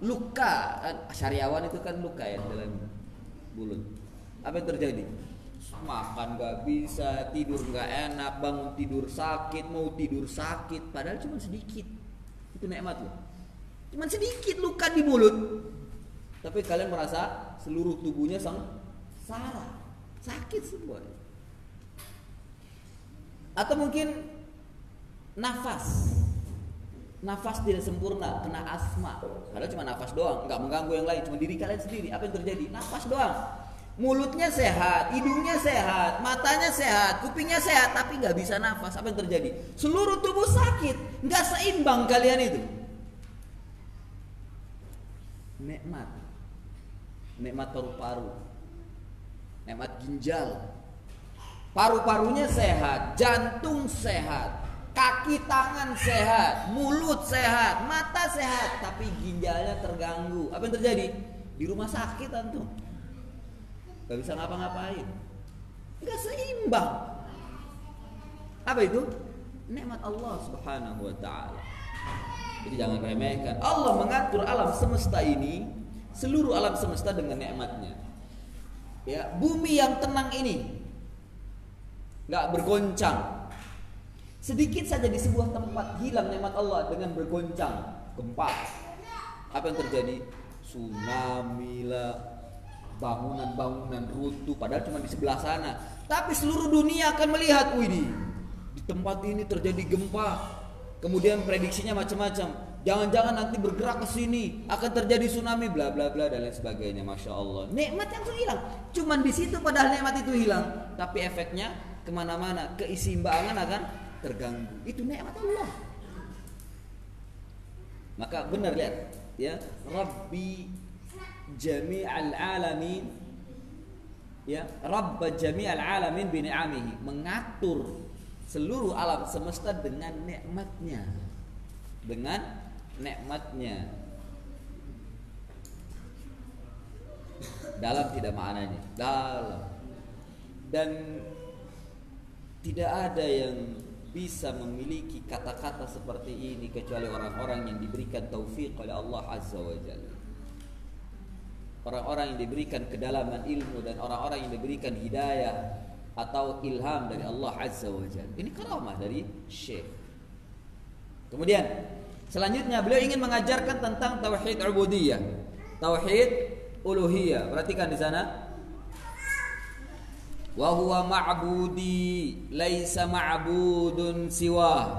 Luka, sariawan itu kan luka ya dalam mulut. Apa yang terjadi? Makan gak bisa, tidur gak enak, bangun tidur sakit, mau tidur sakit. Padahal cuma sedikit. Itu nikmat loh. Cuma sedikit luka di mulut. Tapi kalian merasa seluruh tubuhnya sengsara, sakit semua. Atau mungkin nafas tidak sempurna, kena asma. Padahal cuma nafas doang, nggak mengganggu yang lain, cuma diri kalian sendiri. Apa yang terjadi? Nafas doang. Mulutnya sehat, hidungnya sehat, matanya sehat, kupingnya sehat, tapi nggak bisa nafas. Apa yang terjadi? Seluruh tubuh sakit, nggak seimbang kalian itu. Nikmat paru-paru, nikmat ginjal. Paru-parunya sehat, jantung sehat, kaki tangan sehat, mulut sehat, mata sehat, tapi ginjalnya terganggu. Apa yang terjadi? Di rumah sakit antum, gak bisa ngapa-ngapain, gak seimbang. Apa itu? Nikmat Allah Subhanahu wa ta'ala. Jadi jangan remehkan. Allah mengatur alam semesta ini, seluruh alam semesta dengan nikmatnya. Ya, bumi yang tenang ini gak bergoncang. Sedikit saja di sebuah tempat hilang nikmat Allah dengan bergoncang, gempa. Apa yang terjadi? Tsunami lah, bangunan-bangunan runtuh. Padahal cuma di sebelah sana, tapi seluruh dunia akan melihat, wih, di tempat ini terjadi gempa. Kemudian prediksinya macam-macam. Jangan-jangan nanti bergerak ke sini akan terjadi tsunami, bla bla bla dan lain sebagainya. Masya Allah. Nikmat yang tuh hilang. Cuman di situ padahal nikmat itu hilang, tapi efeknya kemana-mana, keseimbangan akan terganggu. Itu nikmat Allah. Maka benar lihat, ya, Rabbi jami'al alamin, ya, Rabb jami'al alamin bi ni'amihi, mengatur seluruh alam semesta dengan nikmatnya. Dengan nikmatnya. Dalam tidak maknanya, dalam. Dan tidak ada yang bisa memiliki kata-kata seperti ini kecuali orang-orang yang diberikan taufik oleh Allah Azza wa Jalla. Orang-orang yang diberikan kedalaman ilmu dan orang-orang yang diberikan hidayah atau ilham dari Allah Azza wa Jalla. Ini karamah dari Syekh. Kemudian selanjutnya beliau ingin mengajarkan tentang tauhid ubudiyah, tauhid uluhiyah. Perhatikan di sana. Wa huwa ma'budi laisa ma'budun siwa.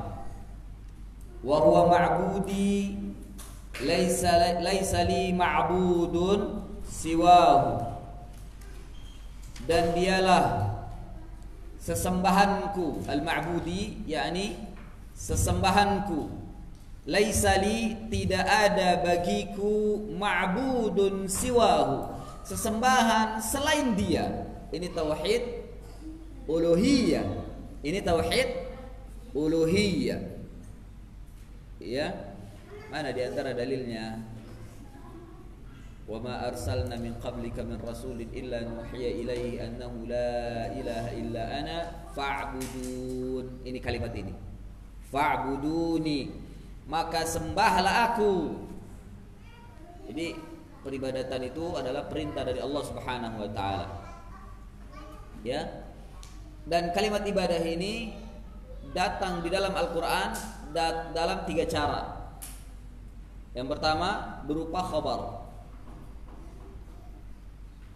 Wa huwa ma'budi laisa li ma'budun siwahu. Dan dialah sesembahanku, al-ma'budi yakni sesembahanku, laisa li tidak ada bagiku, ma'budun siwahu sesembahan selain dia. Ini tauhid uluhiyah. Ini tauhid uluhiyah. Ya. Mana di antara dalilnya? Wa ma arsalna min qablika min rasulin illa nuhiya ilaihi annahu la ilaha illa ana fa'budun. Ini kalimat ini. Fa'buduni, maka sembahlah aku. Jadi peribadatan itu adalah perintah dari Allah Subhanahu wa taala. Ya. Dan kalimat ibadah ini datang di dalam Al-Qur'an dalam 3 cara. Yang pertama berupa khabar.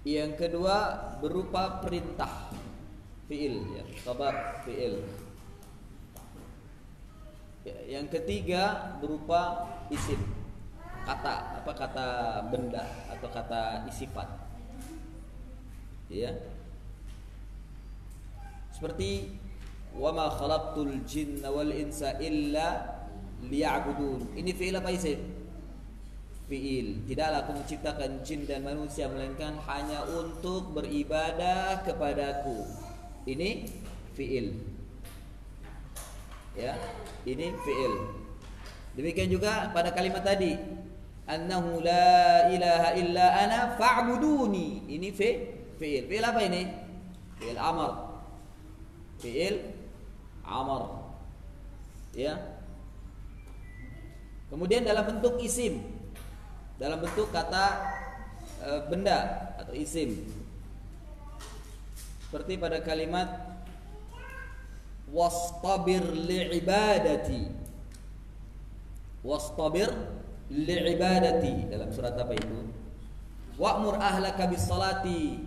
Yang kedua berupa perintah, fi'il, ya, khabar fi'il. Yang ketiga berupa isim, kata benda atau kata sifat. Ya. Seperti wa ma khalaqtul jinna wal insa illa liya'budun. Ini fi'il apa isim? Fi'il. Tidaklah aku menciptakan jin dan manusia melainkan hanya untuk beribadah kepadaku. Ini fi'il. Ya, ini fi'il. Demikian juga pada kalimat tadi, annahu la ilaha illa ana fa'buduni. Ini fi'il. Fi'il apa ini? Fi'il amr. Fi'il amr. Ya. Kemudian dalam bentuk isim, dalam bentuk kata benda atau isim. Seperti pada kalimat wastabir li'ibadati. Wastabir li'ibadati dalam surat apa itu? Wa'mur ahlaka bis-salati.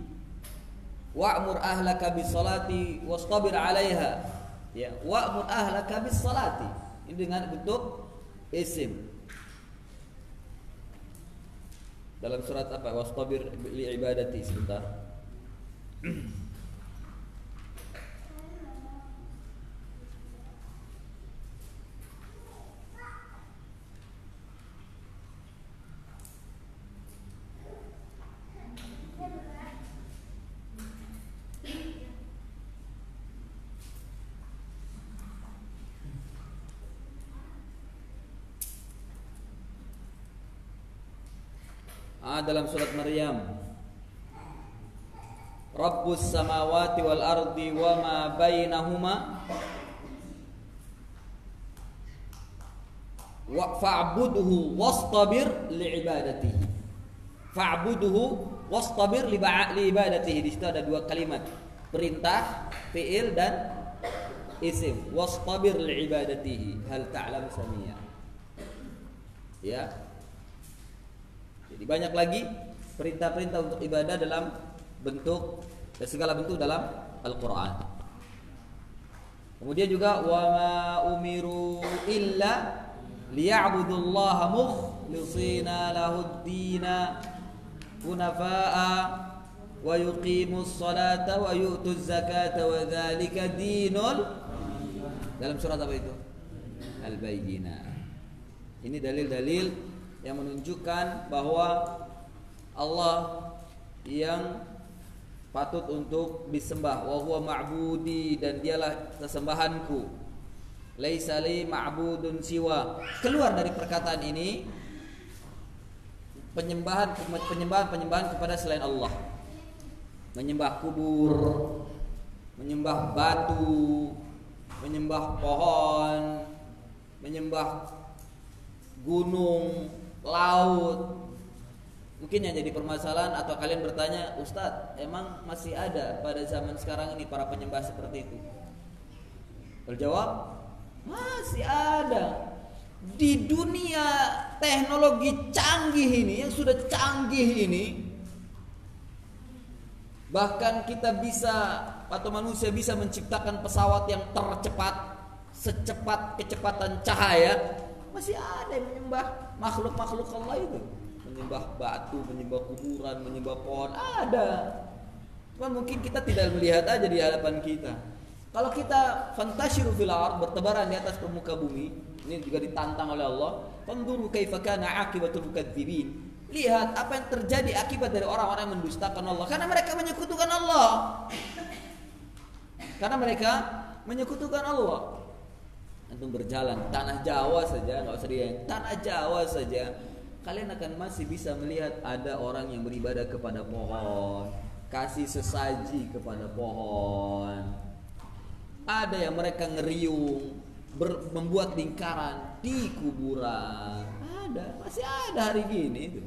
Wa'mur ahlaka bis-salati wastabir 'alaiha. Ya, wa'mur ahlaka bis-salati. Ini dengan bentuk isim. Dalam surat apa? Wastabir li'ibadati. Sebentar. Dalam surat Maryam, Rabbus samawati wal ardi wa ma bainahuma wa fa'budhu wastabir li'ibadatihi. Fa'budhu wastabir li'ibadatihi. Di situ ada dua kalimat, perintah, fi'il dan isim. Wastabir li'ibadatihi. Hal ta'lam samia. Ya. Jadi banyak lagi perintah-perintah untuk ibadah dalam bentuk dan segala bentuk dalam Al-Quran. Kemudian juga wa ma umiru illa liya'budullaha mukhlishina lahud-dina hunafa'a wa yuqimus salata wa yu'tuz zakata wa dzalika dinul. Dalam surat apa itu? Al-Bayyinah. Ini dalil-dalil yang menunjukkan bahwa Allah yang patut untuk disembah, wa huwa ma'budi, dan dialah sesembahanku, laisa li ma'budun siwa. Keluar dari perkataan ini penyembahan kepada selain Allah, menyembah kubur, menyembah batu, menyembah pohon, menyembah gunung, laut. Mungkin yang jadi permasalahan atau kalian bertanya, Ustadz, emang masih ada pada zaman sekarang ini para penyembah seperti itu? Berjawab, masih ada. Di dunia teknologi canggih ini, yang sudah canggih ini, bahkan kita bisa atau manusia bisa menciptakan pesawat yang tercepat, secepat kecepatan cahaya. Masih ada yang menyembah makhluk-makhluk Allah itu, menyembah batu, menyembah kuburan, menyembah pohon, ada. Cuma mungkin kita tidak melihat aja di hadapan kita. Kalau kita fantasyiru fil ard, bertebaran di atas permuka bumi, ini juga ditantang oleh Allah. Fanzuru kaifa kana aqibatul mukadzibin. Lihat apa yang terjadi akibat dari orang-orang yang mendustakan Allah, karena mereka menyekutukan Allah. Karena mereka menyekutukan Allah. Antum berjalan tanah Jawa saja, nggak usah dia tanah Jawa saja, kalian akan masih bisa melihat ada orang yang beribadah kepada pohon, kasih sesaji kepada pohon. Ada yang mereka ngeriung, membuat lingkaran di kuburan. Ada, masih ada hari gini itu,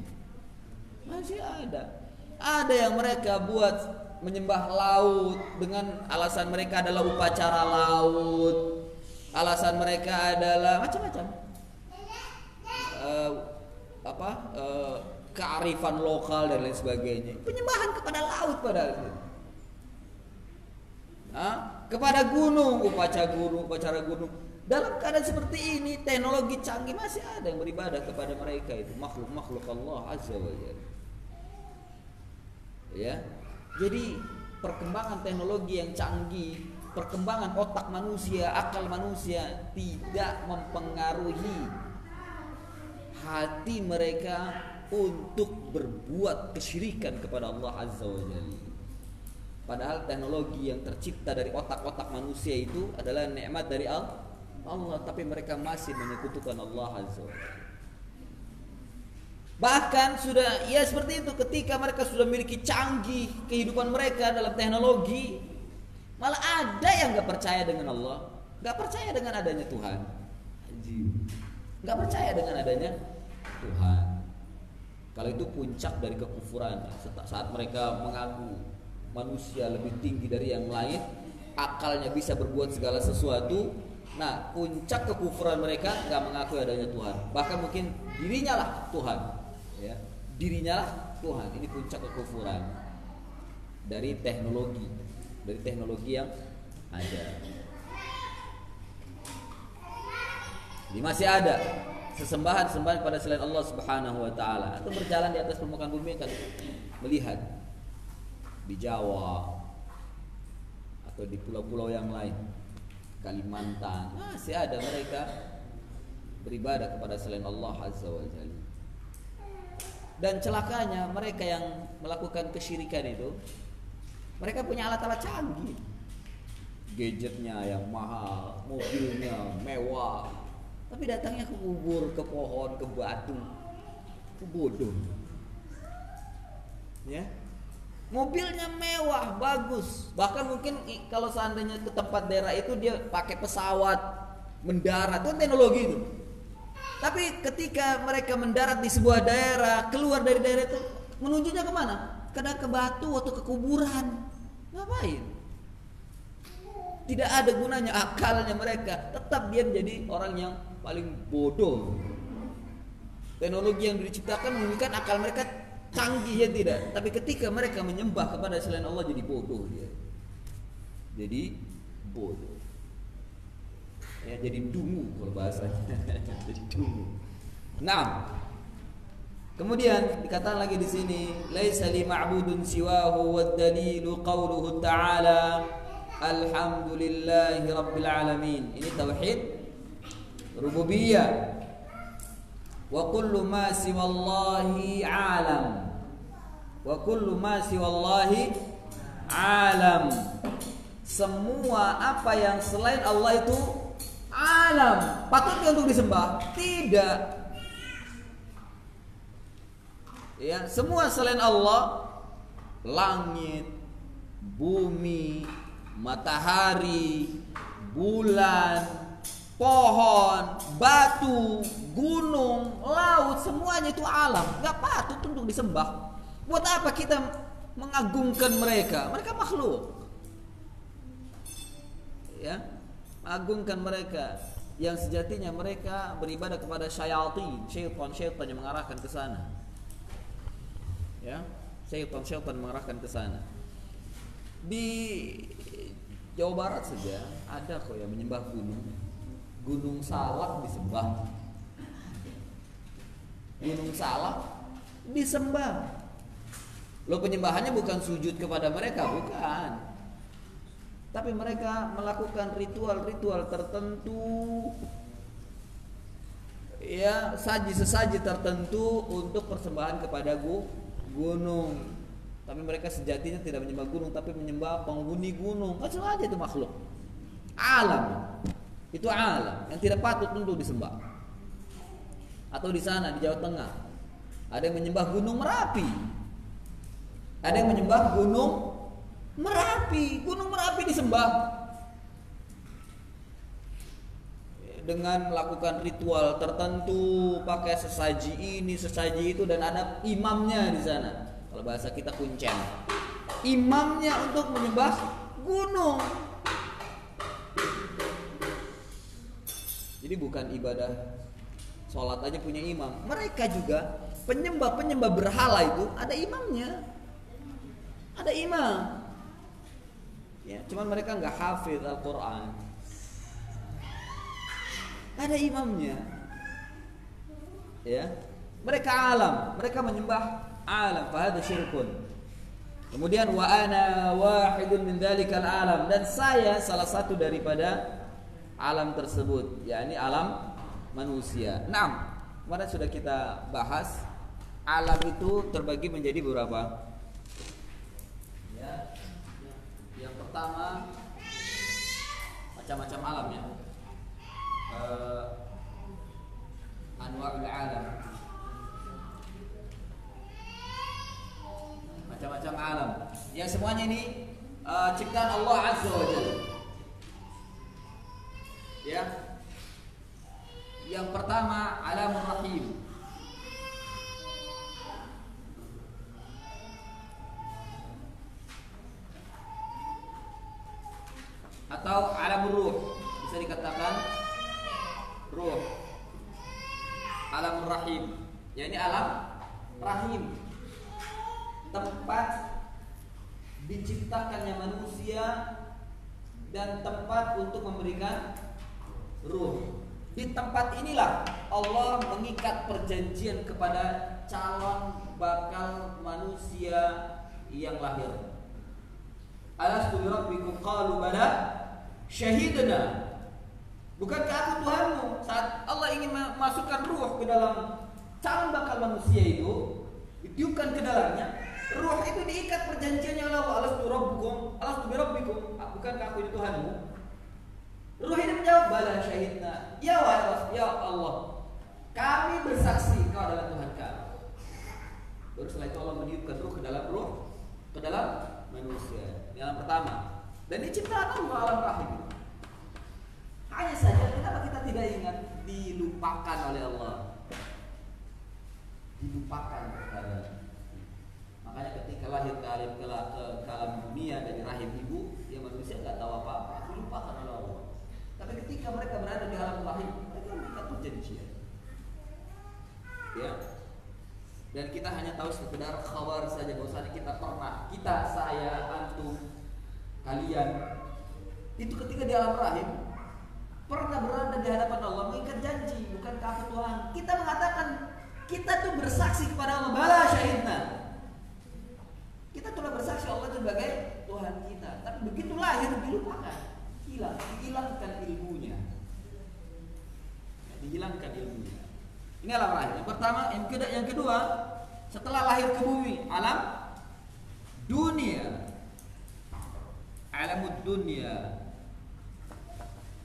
masih ada. Ada yang mereka buat menyembah laut dengan alasan mereka adalah upacara laut. Alasan mereka adalah macam-macam, kearifan lokal dan lain sebagainya. Penyembahan kepada laut padahal. Kepada gunung, upacara gunung. Dalam keadaan seperti ini, teknologi canggih masih ada yang beribadah kepada mereka itu makhluk-makhluk Allah Azza wa Jalla. Ya. Jadi perkembangan teknologi yang canggih, perkembangan otak manusia, akal manusia tidak mempengaruhi hati mereka untuk berbuat kesyirikan kepada Allah Azza wa Jalla. Padahal teknologi yang tercipta dari otak-otak manusia itu adalah nikmat dari Allah, tapi mereka masih menyekutukan Allah Azza wa Jalla. Bahkan sudah ya seperti itu, ketika mereka sudah memiliki canggih kehidupan mereka dalam teknologi, malah ada yang gak percaya dengan Allah, gak percaya dengan adanya Tuhan, gak percaya dengan adanya Tuhan. Kalau itu puncak dari kekufuran. Saat mereka mengaku manusia lebih tinggi dari yang lain, akalnya bisa berbuat segala sesuatu. Nah, puncak kekufuran mereka gak mengakui adanya Tuhan. Bahkan mungkin dirinya lah Tuhan, ya. Dirinya lah Tuhan. Ini puncak kekufuran dari teknologi yang ada. Jadi masih ada sesembahan pada selain Allah Subhanahu wa taala, atau berjalan di atas permukaan bumi kan melihat di Jawa atau di pulau-pulau yang lain, Kalimantan, masih ada mereka beribadah kepada selain Allah Azza wa Jalla. Dan celakanya mereka yang melakukan kesyirikan itu, mereka punya alat-alat canggih, gadgetnya yang mahal, mobilnya mewah, tapi datangnya ke kubur, ke pohon, ke batu, ke bodoh. Ya, mobilnya mewah, bagus. Bahkan mungkin kalau seandainya ke tempat daerah itu dia pakai pesawat mendarat, itu teknologi itu. Tapi ketika mereka mendarat di sebuah daerah, keluar dari daerah itu, menujunya kemana? Kadang ke batu atau ke kuburan. Ngapain? Tidak ada gunanya akalnya mereka. Tetap dia menjadi orang yang paling bodoh. Teknologi yang diciptakan menunjukkan akal mereka canggih, ya tidak. Tapi ketika mereka menyembah kepada selain Allah, jadi bodoh dia. Jadi bodoh. Ya, jadi dungu kalau bahasanya. Jadi dungu. Nah, kemudian dikatakan lagi di sini, laisa li ma'budun siwahu wad dalilu qauluhu ta'ala alhamdulillahi rabbil alamin. Ini tauhid rububiyah. Wa kullu ma siwallahi alam. Wa kullu ma siwallahi alam. Semua apa yang selain Allah itu alam, patutnya untuk disembah? Tidak. Ya, semua selain Allah, langit, bumi, matahari, bulan, pohon, batu, gunung, laut, semuanya itu alam, gak patut untuk disembah. Buat apa kita mengagungkan mereka? Mereka makhluk. Ya, mengagungkan mereka yang sejatinya mereka beribadah kepada syaitan yang mengarahkan ke sana. Ya, syaitan mengarahkan ke sana. Di Jawa Barat saja ada kok yang menyembah gunung salak disembah. Gunung salak disembah. Loh, penyembahannya bukan sujud kepada mereka, bukan. Tapi mereka melakukan ritual-ritual tertentu, ya, sesaji tertentu untuk persembahan kepada gunung. Tapi mereka sejatinya tidak menyembah gunung, tapi menyembah penghuni gunung. Macam aja itu makhluk. Alam. Itu alam yang tidak patut untuk disembah. Atau di sana di Jawa Tengah ada yang menyembah Gunung Merapi. Ada yang menyembah Gunung Merapi disembah dengan melakukan ritual tertentu, pakai sesaji ini, sesaji itu, dan ada imamnya di sana. Kalau bahasa kita kuncen, imamnya untuk menyembah gunung. Jadi bukan ibadah sholat aja punya imam. Mereka juga penyembah berhala itu ada imamnya, ada imam. Ya, cuman mereka nggak hafid Al-Quran.
ada imamnya. Ya. Mereka alam, mereka menyembah alam, fahada syirkun. Kemudian wa ana wahidun min dzalikal alam, dan saya salah satu daripada alam tersebut, yakni alam manusia. Kemarin sudah kita bahas alam itu terbagi menjadi beberapa. Ya. Yang pertama macam-macam alam ya. Anwa'ul alam. Macam-macam alam. Yang semuanya ini ciptaan Allah Azza wa Jalla. Ya. Yang pertama alamur rahim. Atau alamur ruh, bisa dikatakan ruh. Alamur rahim, yakni alam rahim, tempat diciptakannya manusia dan tempat untuk memberikan ruh. Di tempat inilah Allah mengikat perjanjian kepada calon bakal manusia yang lahir. Alastu bi rabbikum qalu bala syahidna. Bukankah aku Tuhanmu? Saat Allah ingin masukkan ruh ke dalam calon bakal manusia itu, ditiupkan ke dalamnya, ruh itu diikat perjanjiannya oleh Allah. Alastu rabbukum, alastu bi rabbikum. Bukankah aku ini Tuhanmu? Ruh ini menjawab, bala syahidna. Ya Allah, kami bersaksi Kau adalah Tuhan kami. Baru setelah itu Allah meniupkan ruh ke dalam manusia. Ini alam pertama. Dan ini ciptaan Allah, alam rahim. Hanya saja kenapa kita tidak ingat, dilupakan oleh Allah. Dilupakan perkara. Makanya ketika lahir ke alam dunia dari rahim ibu, dia manusia nggak tahu apa-apa, dilupakan oleh Allah. Tapi ketika mereka berada di alam rahim, mereka mengikat perjanjian. Ya. Dan kita hanya tahu sekedar khabar saja, bahwasanya kita pernah, saya, antum, kalian, itu ketika di alam rahim pernah berada di hadapan Allah mengikat janji, bukankah aku Tuhan? Kita mengatakan kita tuh bersaksi kepada Allah, bala syahidna. Kita telah bersaksi Allah itu sebagai Tuhan kita. Tapi begitu lahir dilupakan, dihilangkan ilmunya. Dihilangkan ilmunya. Ini alam lahir. Yang pertama, yang kedua, setelah lahir ke bumi, alam dunia. Alamud dunia.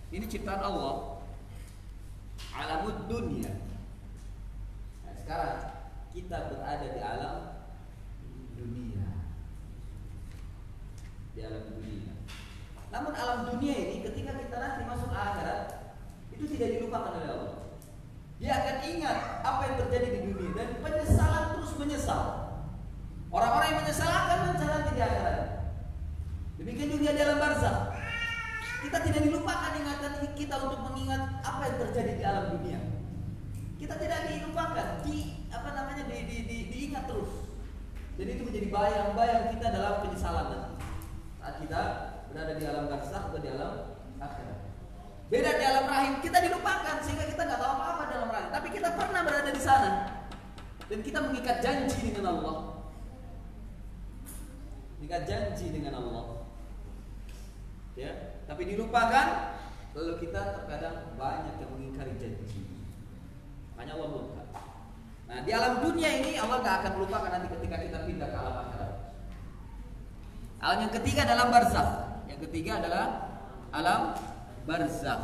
Ini ciptaan Allah. Alamud dunia. Nah, sekarang kita berada di alam dunia. Di alam dunia. Namun alam dunia ini ketika kita nanti masuk akhirat, itu tidak dilupakan oleh Allah. Dia akan ingat apa yang terjadi di dunia dan penyesalan terus menyesal. Orang-orang yang menyesal akan mencari di akhirat. Demikian juga di alam barzakh. Kita tidak dilupakan ingatan kita untuk mengingat apa yang terjadi di alam dunia. Kita tidak dilupakan, diingat terus. Dan itu menjadi bayang-bayang kita dalam penyesalan nanti. Saat kita berada di alam barzakh atau di alam akhirat. Beda di alam rahim, kita dilupakan sehingga kita nggak tahu apa-apa dalam rahim. Tapi kita pernah berada di sana dan kita mengikat janji dengan Allah. Mengikat janji dengan Allah. Ya, tapi dilupakan. Lalu kita terkadang banyak yang mengingkari janji. Makanya Allah lupa. Nah, di alam dunia ini Allah nggak akan melupakan nanti ketika kita pindah ke alam akhirat. Alam yang ketiga adalah barzakh. Yang ketiga adalah alam barzakh.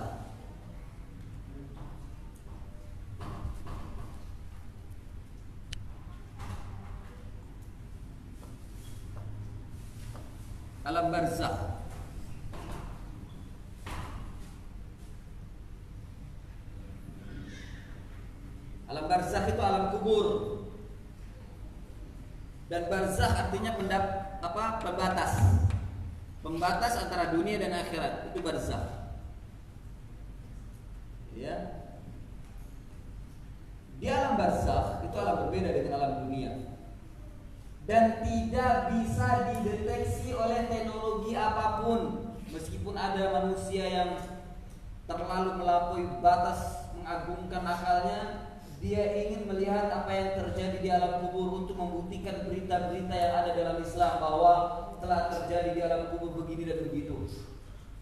Alam barzakh. Alam barzakh itu alam kubur. Dan barzakh artinya pembatas. Pembatas antara dunia dan akhirat, itu barzakh. Ya. Di alam barzakh itu alam berbeda dengan alam dunia. Dan tidak bisa dideteksi oleh teknologi apapun. Meskipun ada manusia yang terlalu melampaui batas mengagungkan akalnya. Dia ingin melihat apa yang terjadi di alam kubur untuk membuktikan berita-berita yang ada dalam Islam bahwa telah terjadi di alam kubur begini dan begitu.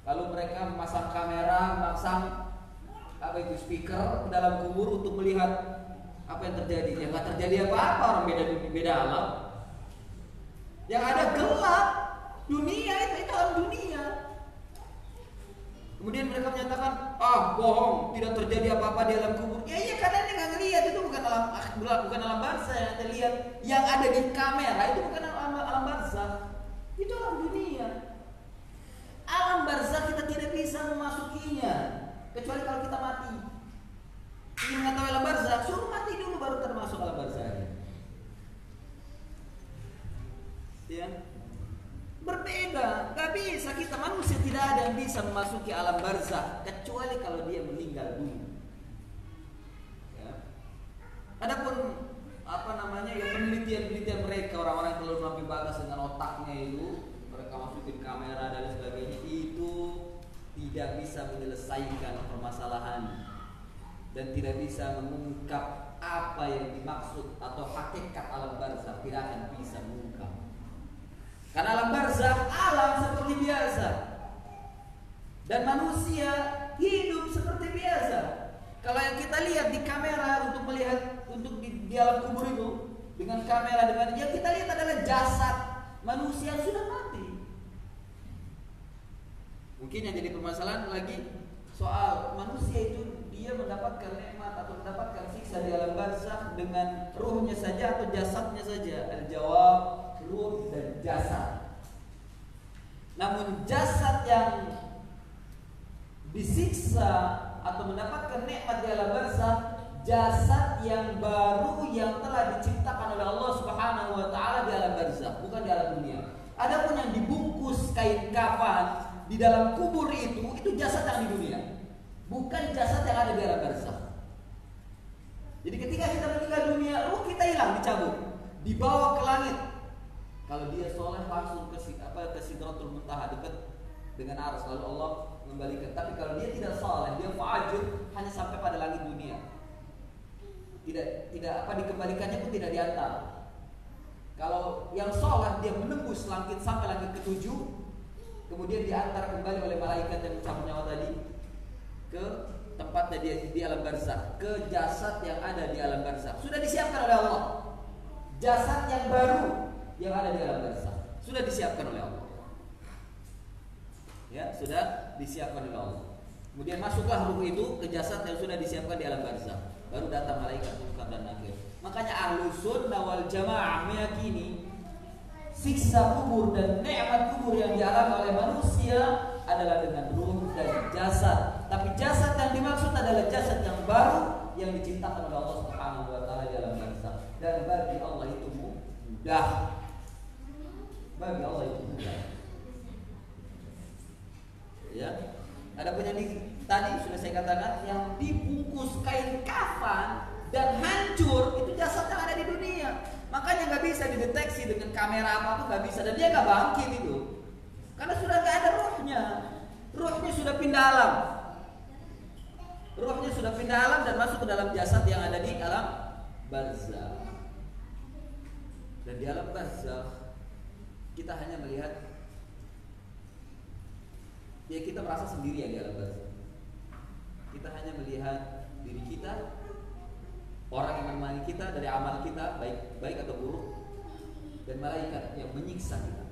Lalu mereka memasang kamera, memasang speaker ke dalam kubur untuk melihat apa yang terjadi. Ya nggak terjadi apa-apa, orang beda alam. Yang ada gelap dunia, itu alam dunia. Kemudian mereka menyatakan, bohong, tidak terjadi apa-apa di alam kubur. Iya, karena dia nggak ngelihat, itu bukan alam barzah yang Anda lihat. Yang ada di kamera itu bukan alam barzah, itu alam dunia. Alam barzah kita tidak bisa memasukinya kecuali kalau kita mati. Ingin mengetahui alam barzah, suruh mati dulu baru termasuk alam barzah. Ya. Berbeda, gak bisa, kita manusia tidak ada yang bisa memasuki alam barzah kecuali kalau dia meninggal dulu. Ya. Adapun ya penelitian mereka, orang-orang yang terlalu melampaui batas dengan otaknya itu, mereka masukin kamera dan sebagainya, itu tidak bisa menyelesaikan permasalahan dan tidak bisa mengungkap apa yang dimaksud atau hakikat alam barzah, tidak akan bisa mengungkap. Karena alam barzah alam seperti biasa, dan manusia hidup seperti biasa. Kalau yang kita lihat di kamera untuk melihat di alam kubur itu dengan kamera yang kita lihat adalah jasad manusia yang sudah mati. Mungkin yang jadi permasalahan lagi soal manusia itu dia mendapatkan nikmat atau mendapatkan siksa di alam barzah dengan ruhnya saja atau jasadnya saja. Al-jawab, ruh dan jasad. Namun jasad yang disiksa atau mendapatkan nikmat di alam barzah, jasad yang baru yang telah diciptakan oleh Allah Subhanahu wa taala di alam barzah, bukan di alam dunia. Adapun yang dibungkus kain kafan di dalam kubur itu jasad yang di dunia, bukan jasad yang ada di alam barzah. Jadi ketika kita meninggal dunia, ruh kita hilang, dicabut, dibawa ke langit. Kalau dia soleh langsung ke Sidratul Muntaha, dekat dengan aras, lalu Allah mengembalikan. Tapi kalau dia tidak soleh, dia fajir, hanya sampai pada langit dunia. Tidak dikembalikannya pun tidak diantar. Kalau yang soleh dia menembus langit sampai langit ke-7, kemudian diantar kembali oleh malaikat yang mencabut nyawa tadi ke tempatnya dia di alam barzah, ke jasad yang ada di alam barzah. Sudah disiapkan oleh Allah. Jasad yang baru yang ada di alam barzah sudah disiapkan oleh Allah. Ya, sudah disiapkan oleh Allah. Kemudian masuklah ruh itu ke jasad yang sudah disiapkan di alam barzah. Baru datang malaikat Munkar dan Nakir. Makanya Ahlus Sunnah wal Jamaah meyakini siksa kubur dan nikmat kubur yang dialami oleh manusia adalah dengan ruh dan jasad. Tapi jasad yang dimaksud adalah jasad yang baru yang diciptakan oleh Allah Subhanahu wa taala di alam barzah. Dan bagi Allah itu mudah. Bagi Allah itu mudah. Ya. Adapun yang tadi sudah saya katakan, yang dibungkus kain kafan dan hancur itu jasad yang ada di dunia. Makanya nggak bisa dideteksi dengan kamera apapun, nggak bisa, dan dia nggak bangkit itu, karena sudah nggak ada ruhnya. Ruhnya sudah pindah alam. Ruhnya sudah pindah alam dan masuk ke dalam jasad yang ada di alam barzah. Dan di alam barzah kita hanya melihat, ya kita merasa sendirian di alam barzah. Kita hanya melihat diri kita, orang yang menemani kita dari amal kita, baik atau buruk, dan malaikat yang menyiksa kita,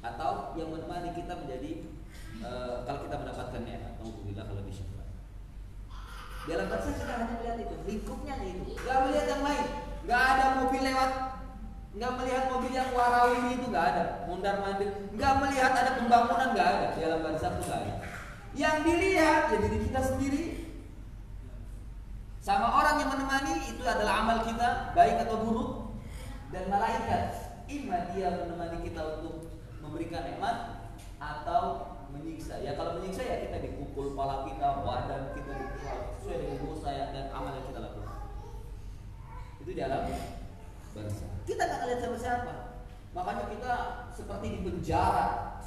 atau yang menemani kita menjadi kalau kita mendapatkan nikmat. Alhamdulillah kalau disyukur. Di alam barzah kita hanya melihat itu, lingkupnya itu, nggak melihat yang lain, nggak ada mobil lewat, nggak melihat mobil yang warawiri itu, nggak ada mondar mandir, nggak melihat ada pembangunan, nggak ada di alam barzah itu, nggak ada. Yang dilihat ya diri kita sendiri sama orang yang menemani, itu adalah amal kita baik atau buruk, dan malaikat. Imma dia menemani kita untuk memberikan nikmat atau menyiksa. Ya kalau menyiksa ya kita dipukul kepala kita, badan kita dipukul sesuai dengan dosa dan amal yang kita lakukan. Itu di alam barzah. Kita nggak lihat siapa-siapa. Makanya kita seperti di penjara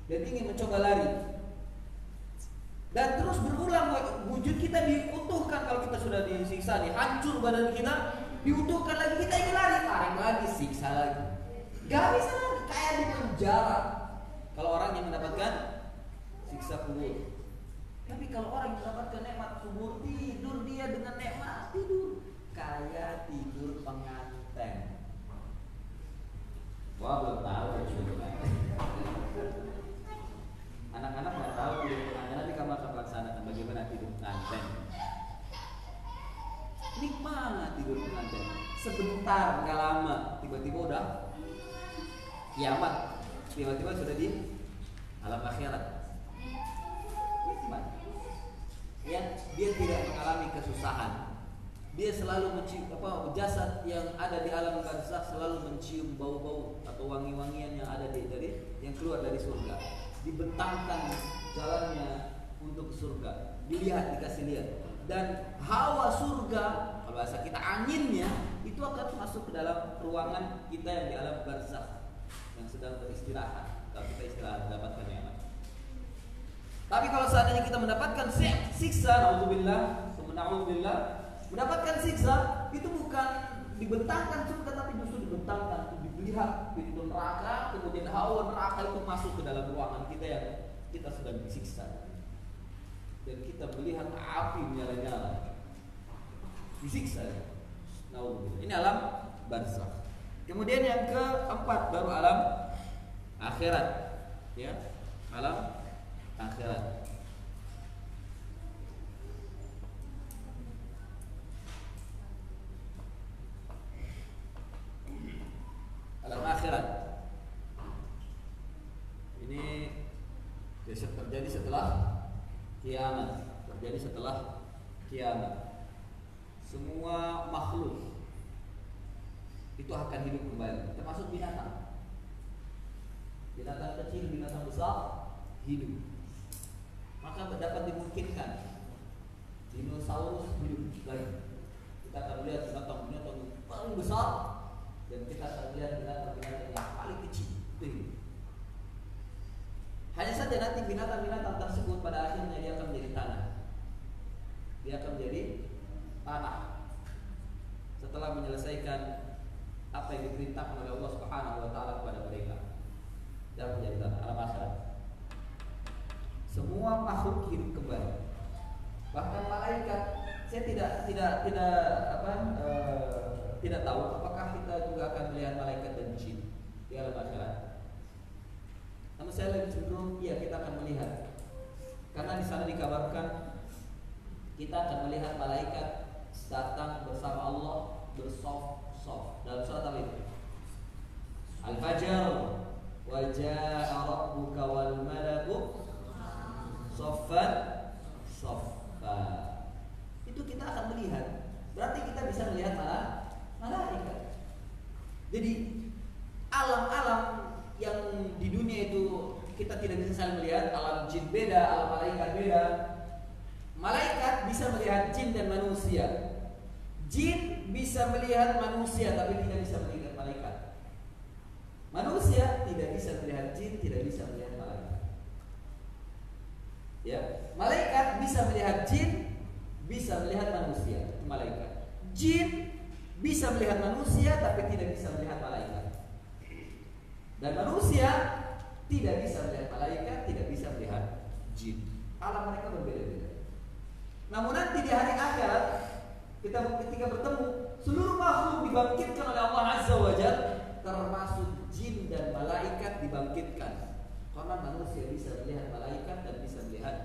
dan ingin mencoba lari. Dan terus berulang, wujud kita diutuhkan. Kalau kita sudah disiksa nih, hancur badan kita, diutuhkan lagi, kita ingin lari, tarik lagi, siksa lagi. Gak bisa lagi, kayak di penjara. Kalau orang yang mendapatkan siksa kubur. Tapi kalau orang yang mendapatkan nikmat kubur, tidur dia dengan nikmat, tidur kayak tidur pengantin. Wah, belum tahu ya. Anak-anak nggak tahu tidur pengantin, nanti kamu akan melaksanakan bagaimana tidur pengantin. Nikmat tidur pengantin. Sebentar, nggak lama, tiba-tiba udah kiamat, tiba-tiba sudah di alam akhirat. Nikmat. Ya, dia tidak mengalami kesusahan. Dia selalu mencium jasad yang ada di alam barzakh selalu mencium bau-bau atau wangi-wangian yang ada yang keluar dari surga. Dibentangkan jalannya untuk surga. Dilihat, dikasih lihat. Dan hawa surga, kalau bahasa kita anginnya, itu akan masuk ke dalam ruangan kita yang di alam barzakh yang sedang beristirahat. Kalau kita istirahat mendapatkan nikmat. Tapi kalau seandainya kita mendapatkan siksa, naudzubillah, mendapatkan siksa itu bukan dibentangkan surga, tapi justru dibentangkan, dilihat pintu neraka, kemudian hawa neraka itu masuk ke dalam ruangan kita yang kita sedang disiksa, dan kita melihat api menyala-nyala, disiksa. Naudzubillah. Ini alam barzakh. Kemudian yang keempat baru alam akhirat, ya, alam akhirat. Alam akhirat ini terjadi setelah kiamat. Terjadi setelah kiamat. Semua makhluk itu akan hidup kembali, termasuk binatang. Binatang kecil, binatang besar hidup. Maka dapat dimungkinkan dinosaurus hidup lagi. Kita akan melihat binatang-binatang paling besar, dan kita akan melihat binatang-binatang yang paling kecil. Hanya saja nanti binatang-binatang tersebut pada akhirnya dia akan menjadi tanah. Dia akan menjadi tanah setelah menyelesaikan apa yang diperintahkan oleh Allah Subhanahu wa taala kepada mereka. Dia akan menjadi tanah. Alam akhirat. Semua makhluk hidup kembali. Bahkan malaikat, saya tidak tahu apakah kita juga akan melihat malaikat dan jin di alam akhirat. Namun saya lebih cenderung iya kita akan melihat, karena di sana dikabarkan kita akan melihat malaikat datang bersama Allah bersof-sof dalam surat Al-Fajr, wa jaa rabbuka wal malaku soffan soffa. Itu kita akan melihat. Berarti kita bisa melihat malaikat. Jadi alam-alam yang di dunia itu kita tidak bisa saling melihat. Alam jin beda, alam malaikat beda. Malaikat bisa melihat jin dan manusia. Jin bisa melihat manusia tapi tidak bisa melihat malaikat. Manusia tidak bisa melihat jin, tidak bisa melihat malaikat. Ya, malaikat bisa melihat jin, bisa melihat manusia, malaikat. Jin bisa melihat manusia tapi tidak bisa melihat malaikat. Dan manusia tidak bisa melihat malaikat, tidak bisa melihat jin. Alam mereka berbeda-beda. Namun nanti di hari akhirat kita ketika bertemu, seluruh makhluk dibangkitkan oleh Allah Azza wa Jalla, termasuk jin dan malaikat dibangkitkan. Karena manusia bisa melihat malaikat dan bisa melihat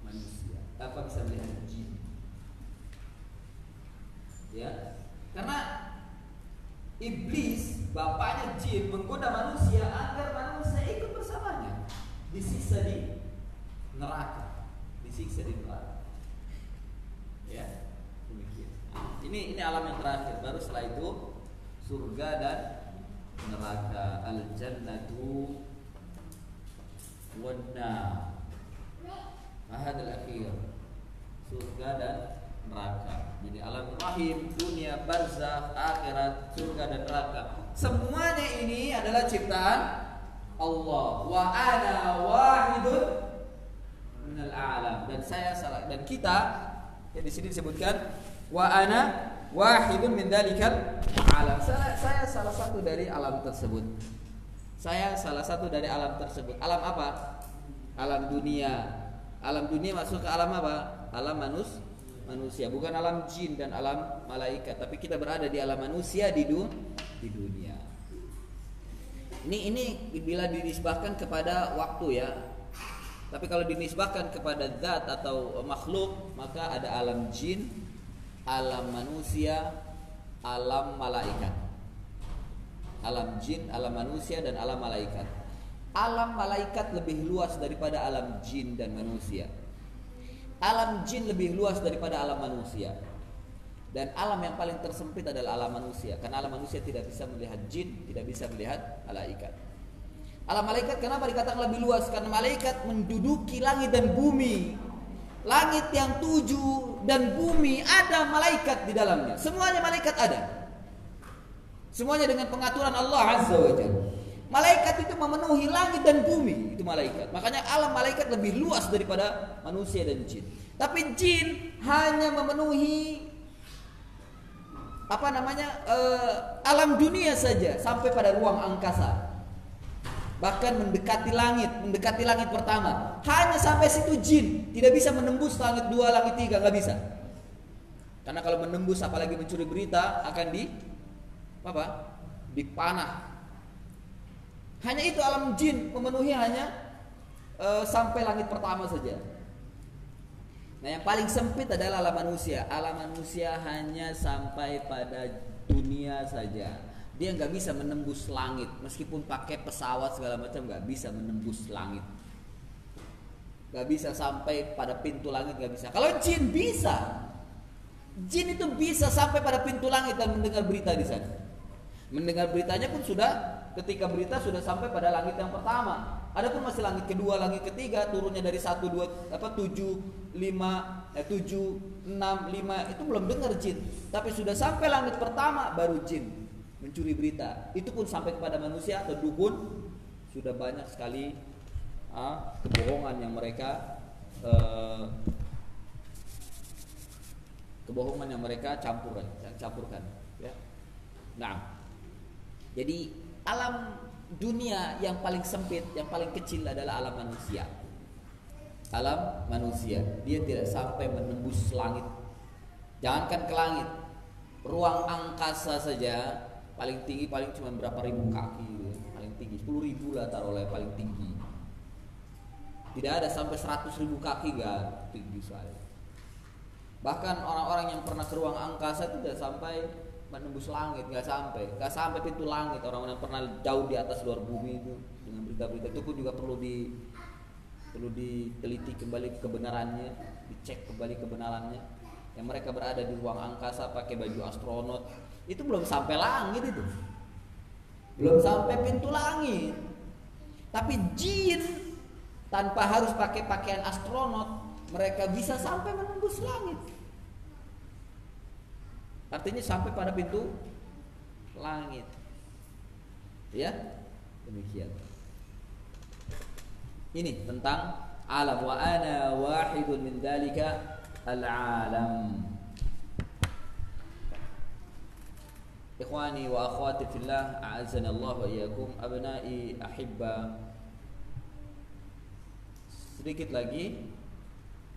manusia. Apa bisa melihat jin? Ya, karena iblis, bapaknya jin, menggoda manusia agar manusia ikut bersamanya, disiksa di neraka, disiksa di neraka. Ya, demikian. Ini alam yang terakhir. Baru setelah itu surga dan neraka. Al-jannatu wan-nar. Hadal akhir. Surga dan neraka. Jadi alam rahim, dunia, barzakh, akhirat, surga dan neraka. Semuanya ini adalah ciptaan Allah. Wa ana wahidun minal a'lam, dan saya salah, dan kita ya di sini disebutkan wa ana wahidun min dalikal alam. Saya salah satu dari alam tersebut. Saya salah satu dari alam tersebut. Alam apa? Alam dunia. Alam dunia masuk ke alam apa? Alam manusia, bukan alam jin dan alam malaikat, tapi kita berada di alam manusia di dunia. Ini bila dinisbahkan kepada waktu ya. Tapi kalau dinisbahkan kepada zat atau makhluk, maka ada alam jin, alam manusia, alam malaikat. Alam jin, alam manusia, dan alam malaikat. Alam malaikat lebih luas daripada alam jin dan manusia. Alam jin lebih luas daripada alam manusia. Dan alam yang paling tersempit adalah alam manusia, karena alam manusia tidak bisa melihat jin, tidak bisa melihat malaikat. Alam malaikat kenapa dikatakan lebih luas? Karena malaikat menduduki langit dan bumi. Langit yang 7 dan bumi ada malaikat di dalamnya. Semuanya malaikat ada. Semuanya dengan pengaturan Allah Azza wa Jalla. Malaikat itu memenuhi langit dan bumi, itu malaikat. Makanya alam malaikat lebih luas daripada manusia dan jin. Tapi jin hanya memenuhi alam dunia saja, sampai pada ruang angkasa. Bahkan mendekati langit pertama. Hanya sampai situ jin, tidak bisa menembus langit 2, langit 3, nggak bisa. Karena kalau menembus apalagi mencuri berita akan dipanah. Hanya itu alam jin memenuhi hanya sampai langit pertama saja. Nah, yang paling sempit adalah alam manusia. Alam manusia hanya sampai pada dunia saja. Dia nggak bisa menembus langit, meskipun pakai pesawat segala macam nggak bisa menembus langit, nggak bisa sampai pada pintu langit, nggak bisa. Kalau jin bisa, jin itu bisa sampai pada pintu langit dan mendengar berita di sana. Mendengar beritanya pun sudah ketika berita sudah sampai pada langit yang pertama. Adapun masih langit kedua, langit ketiga, turunnya dari 1, 2, 7, 5, 7, 6, 5 itu belum dengar jin. Tapi sudah sampai langit pertama baru jin mencuri berita. Itu pun sampai kepada manusia atau dukun. Sudah banyak sekali kebohongan yang mereka campurkan ya. Nah, jadi alam dunia yang paling sempit, yang paling kecil adalah alam manusia. Alam manusia, dia tidak sampai menembus langit. Jangankan ke langit, ruang angkasa saja paling tinggi paling cuma berapa ribu kaki gitu. Paling tinggi 10.000 lah taruhlah paling tinggi. Tidak ada sampai 100.000 kaki, gak tinggi sekali. Bahkan orang-orang yang pernah ke ruang angkasa itu tidak sampai menembus langit, nggak sampai pintu langit. Orang-orang yang pernah jauh di atas luar bumi itu dengan berita-berita itu pun juga perlu diteliti kembali kebenarannya, dicek kembali kebenarannya. Yang mereka berada di ruang angkasa pakai baju astronot itu belum sampai langit, itu belum sampai pintu langit. Tapi jin tanpa harus pakai pakaian astronot mereka bisa sampai menembus langit. Artinya sampai pada pintu langit. Ya, demikian. Ini tentang alam. Wa ana wahidun min dalika al-alam. Ikhwani wa akhwati fillah, a'azzana Allah wa iyyakum, abna'i ahibba. Sedikit lagi.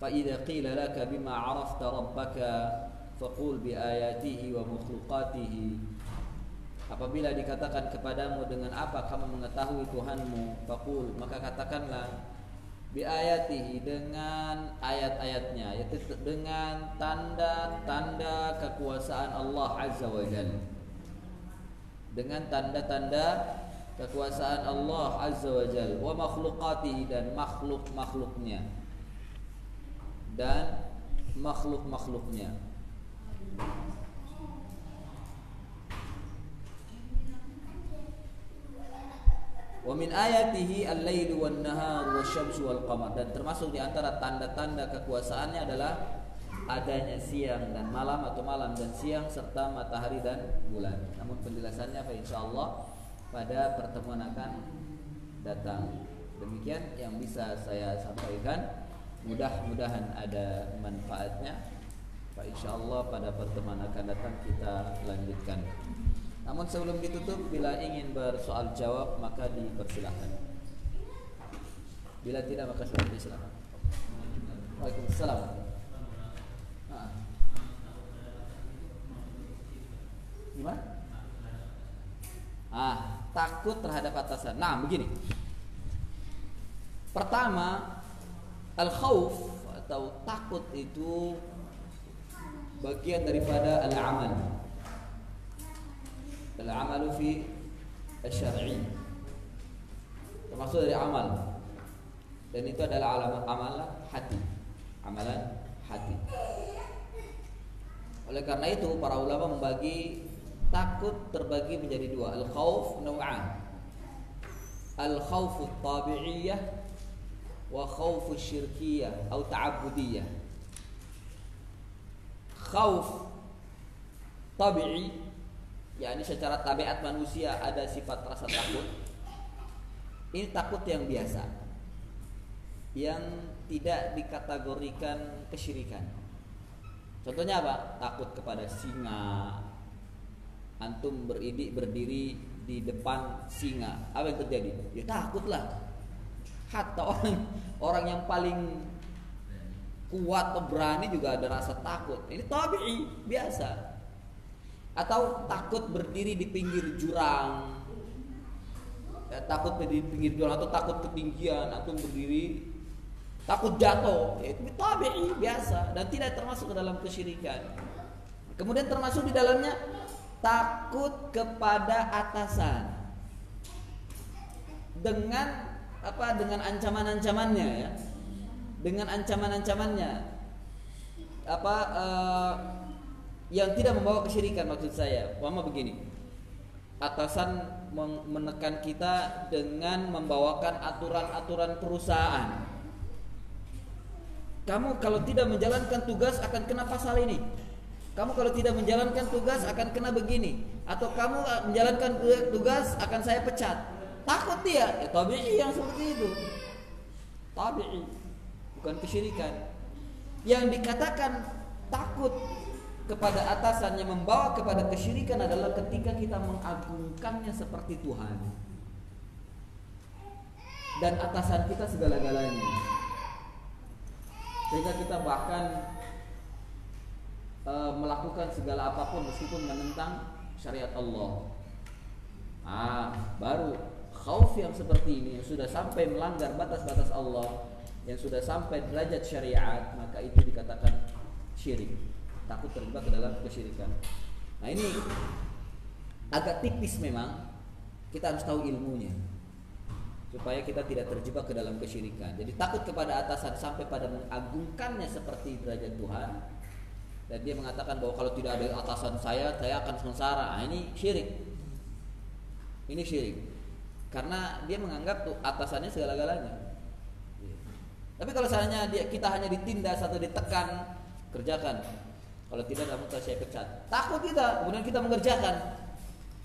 Fa idza qila laka bima 'arafta rabbaka faqul bi ayatihi wa makhluqatihi. Apabila dikatakan kepadamu dengan apa kamu mengetahui Tuhanmu, faqul, maka katakanlah bi ayatihi, dengan ayat-ayatnya, yaitu dengan tanda-tanda kekuasaan Allah Azza wa Jalla. Dengan tanda-tanda kekuasaan Allah Azza wa Jalla, wa makhluqatihi, dan makhluk-makhluknya. Dan makhluk-makhluknya. Wa min ayatihi al-lailu wan-naharu wasyamsu wal-qamar, dan termasuk di antara tanda-tanda kekuasaannya adalah adanya siang dan malam, atau malam dan siang, serta matahari dan bulan. Namun penjelasannya insyaallah pada pertemuan akan datang. Demikian yang bisa saya sampaikan. Mudah-mudahan ada manfaatnya. Pak, insyaallah pada pertemuan akan datang kita lanjutkan. Namun sebelum ditutup, bila ingin bersoal jawab maka dipersilakan. Bila tidak maka silakan. Waalaikumsalam. Gimana? Takut terhadap atasan. Nah, begini. Pertama, al-khauf atau takut itu bagian daripada al-amal. Al-amalu fi asy-syar'i. Termasuk dari amal. Dan itu adalah amalan hati. Amalan hati. Oleh karena itu para ulama membagi takut terbagi menjadi dua. Al-khauf naw'an. Al-khaufu tabi'iyah wa khaufu syirkiyah atau ta'abbudiyah. Khauf tabi'i, yakni secara tabiat manusia ada sifat rasa takut. Ini takut yang biasa, yang tidak dikategorikan kesyirikan. Contohnya apa? Takut kepada singa. Antum berdiri di depan singa, apa yang terjadi? Ya takutlah. Hatta orang yang paling kuat atau berani juga ada rasa takut. Ini tabi'i, biasa. Atau takut berdiri di pinggir jurang. Takut berdiri di pinggir jurang atau takut ketinggian, atau berdiri takut jatuh. Itu tabi'i, biasa dan tidak termasuk ke dalam kesyirikan. Kemudian termasuk di dalamnya takut kepada atasan. Dengan apa? Dengan ancaman-ancamannya ya. Dengan ancaman-ancamannya. Yang tidak membawa kesyirikan maksud saya. Umpama begini. Atasan menekan kita dengan membawakan aturan-aturan perusahaan. Kamu kalau tidak menjalankan tugas akan kena pasal ini. Kamu kalau tidak menjalankan tugas akan kena begini. Atau kamu menjalankan tugas akan saya pecat. Takut dia, ya tabi'i yang seperti itu. Tabi'i, bukan kesyirikan. Yang dikatakan takut kepada atasan yang membawa kepada kesyirikan adalah ketika kita mengagungkannya seperti Tuhan. Dan atasan kita segala-galanya. Sehingga kita bahkan melakukan segala apapun meskipun menentang syariat Allah. Baru khauf yang seperti ini yang sudah sampai melanggar batas-batas Allah, yang sudah sampai derajat syariat, maka itu dikatakan syirik. Takut terlibat ke dalam kesyirikan. Nah, ini agak tipis memang. Kita harus tahu ilmunya supaya kita tidak terjebak ke dalam kesyirikan. Jadi takut kepada atasan sampai pada mengagungkannya seperti derajat Tuhan. Dan dia mengatakan bahwa kalau tidak ada atasan saya akan sengsara. Nah, ini syirik. Ini syirik. Karena dia menganggap tuh atasannya segala-galanya. Tapi kalau seandainya kita hanya ditindas atau ditekan, kerjakan. Kalau tidak, kamu saya pecat. Takut kita, kemudian kita mengerjakan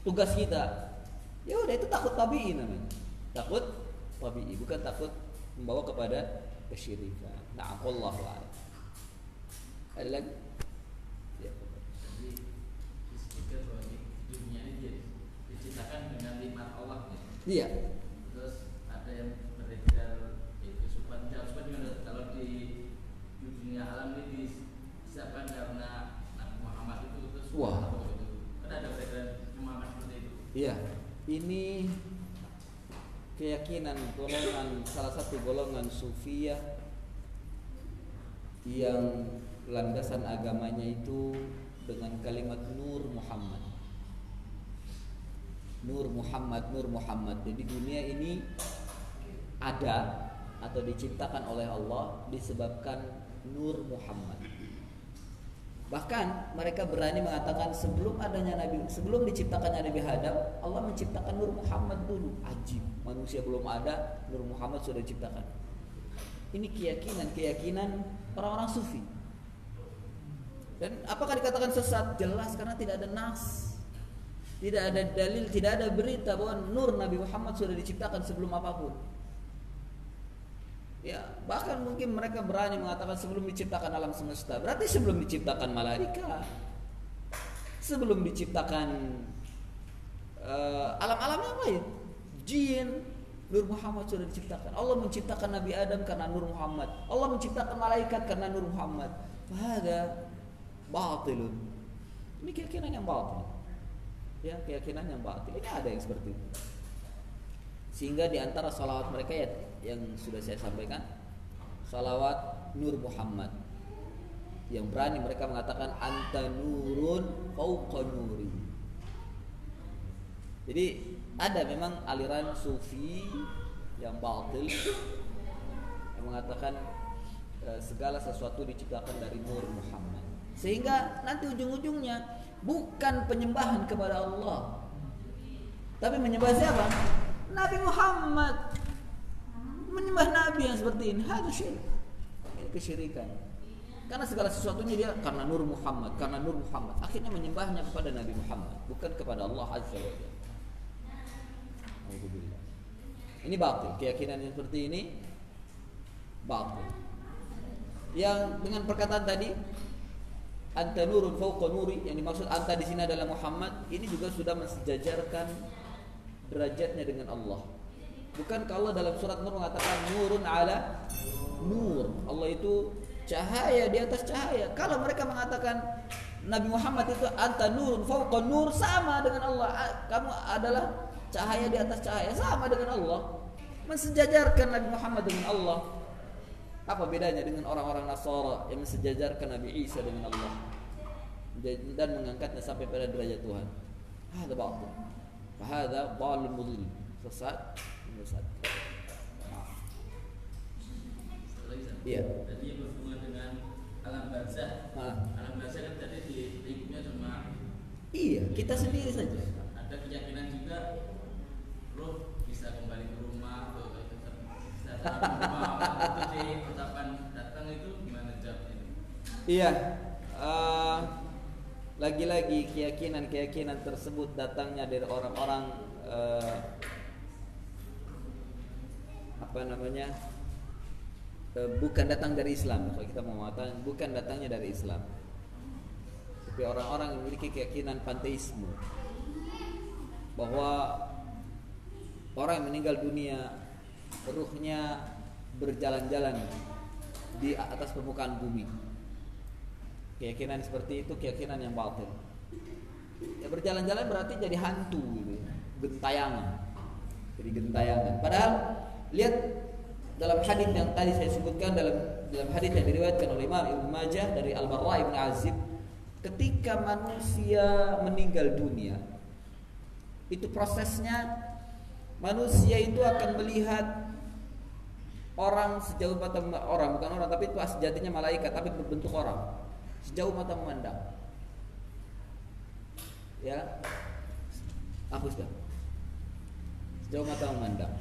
tugas kita. Ya udah, itu takut tabi'i namanya. Takut tabi'i, bukan takut membawa kepada kesyirikan. Nah, wallahu a'lam. Ada lagi? Ya.
Jadi disebutkan bahwa dunia ini diciptakan dengan nikmat Allah.
Iya.
Terus ada yang beredar kesukaan juga kalau di dunia alam ini disiapkan karena Nabi Muhammad itu terus.
Wah.
Kan ada beredar Muhammad seperti itu.
Iya. Ini keyakinan salah satu golongan Sufiyah yang landasan agamanya itu dengan kalimat Nur Muhammad. Nur Muhammad, Nur Muhammad. Jadi dunia ini ada atau diciptakan oleh Allah disebabkan Nur Muhammad. Bahkan mereka berani mengatakan sebelum diciptakannya Nabi Adam, Allah menciptakan Nur Muhammad dulu. Ajib, manusia belum ada, Nur Muhammad sudah diciptakan. Ini keyakinan orang-orang sufi. Dan apakah dikatakan sesat? Jelas, karena tidak ada nas, tidak ada dalil, tidak ada berita bahwa Nur Nabi Muhammad sudah diciptakan sebelum apapun. Ya, bahkan mungkin mereka berani mengatakan sebelum diciptakan alam semesta. Berarti sebelum diciptakan malaikat, sebelum diciptakan alam-alam yang lain, jin, Nur Muhammad sudah diciptakan. Allah menciptakan Nabi Adam karena Nur Muhammad. Allah menciptakan malaikat karena Nur Muhammad. Fahada batilun. Ini keyakinan yang batil. Ya, keyakinan yang batil. Ini ada yang seperti itu. Sehingga di antara salawat mereka ya, yang sudah saya sampaikan, salawat Nur Muhammad, yang berani mereka mengatakan anta nurun fauqa nuri. Jadi ada memang aliran sufi yang batil yang mengatakan segala sesuatu diciptakan dari Nur Muhammad, sehingga nanti ujung-ujungnya bukan penyembahan kepada Allah, tapi menyembah siapa? Nabi Muhammad. Menyembah Nabi yang seperti ini, itu syirik. Ini kesyirikan. Karena segala sesuatunya dia karena Nur Muhammad, karena Nur Muhammad. Akhirnya menyembahnya kepada Nabi Muhammad, bukan kepada Allah Azza wa Jalla. Ini batil, keyakinan yang seperti ini batil. Yang dengan perkataan tadi anta nurun fauqa nuri, yang dimaksud anta di sini adalah Muhammad, ini juga sudah mensejajarkan derajatnya dengan Allah. Bukankah Allah dalam surat Nur mengatakan nurun ala nur? Allah itu cahaya di atas cahaya. Kalau mereka mengatakan Nabi Muhammad itu anta nurun fauqa nur, sama dengan Allah. Kamu adalah cahaya di atas cahaya, sama dengan Allah. Mensejajarkan Nabi Muhammad dengan Allah. Apa bedanya dengan orang-orang Nasara yang mensejajarkan Nabi Isa dengan Allah dan mengangkatnya sampai pada derajat Tuhan? Hada batil. Fahada dhalun mudhil. Sesat, menyesat. Iya.
Tadi yang berhubungan dengan alam barzah. Alam barzah kan tadi di lingkupnya cuma.
Iya, kita sendiri saja.
Ada keyakinan juga roh bisa kembali ke rumah, bisa datang ke rumah. Itu di ucapan datang itu gimana jawabnya?
Iya. Lagi-lagi keyakinan tersebut datangnya dari orang-orang bukan datang dari Islam. Kalau kita mau mengatakan bukan datangnya dari Islam, tapi orang-orang yang memiliki keyakinan panteisme, bahwa orang yang meninggal dunia ruhnya berjalan-jalan di atas permukaan bumi. Keyakinan seperti itu keyakinan yang batil. Ya, berjalan-jalan berarti jadi hantu gitu, gentayangan. Jadi gentayangan. Padahal lihat dalam hadis yang tadi saya sebutkan, dalam hadis yang diriwayatkan oleh Imam Ibnu Majah dari Al-Barra bin Azib, ketika manusia meninggal dunia, itu prosesnya manusia itu akan melihat orang sejauh mata orang, bukan orang, tapi itu sejatinya malaikat tapi berbentuk orang. Sejauh mata memandang. Ya. Hapus dah. Sejauh mata memandang.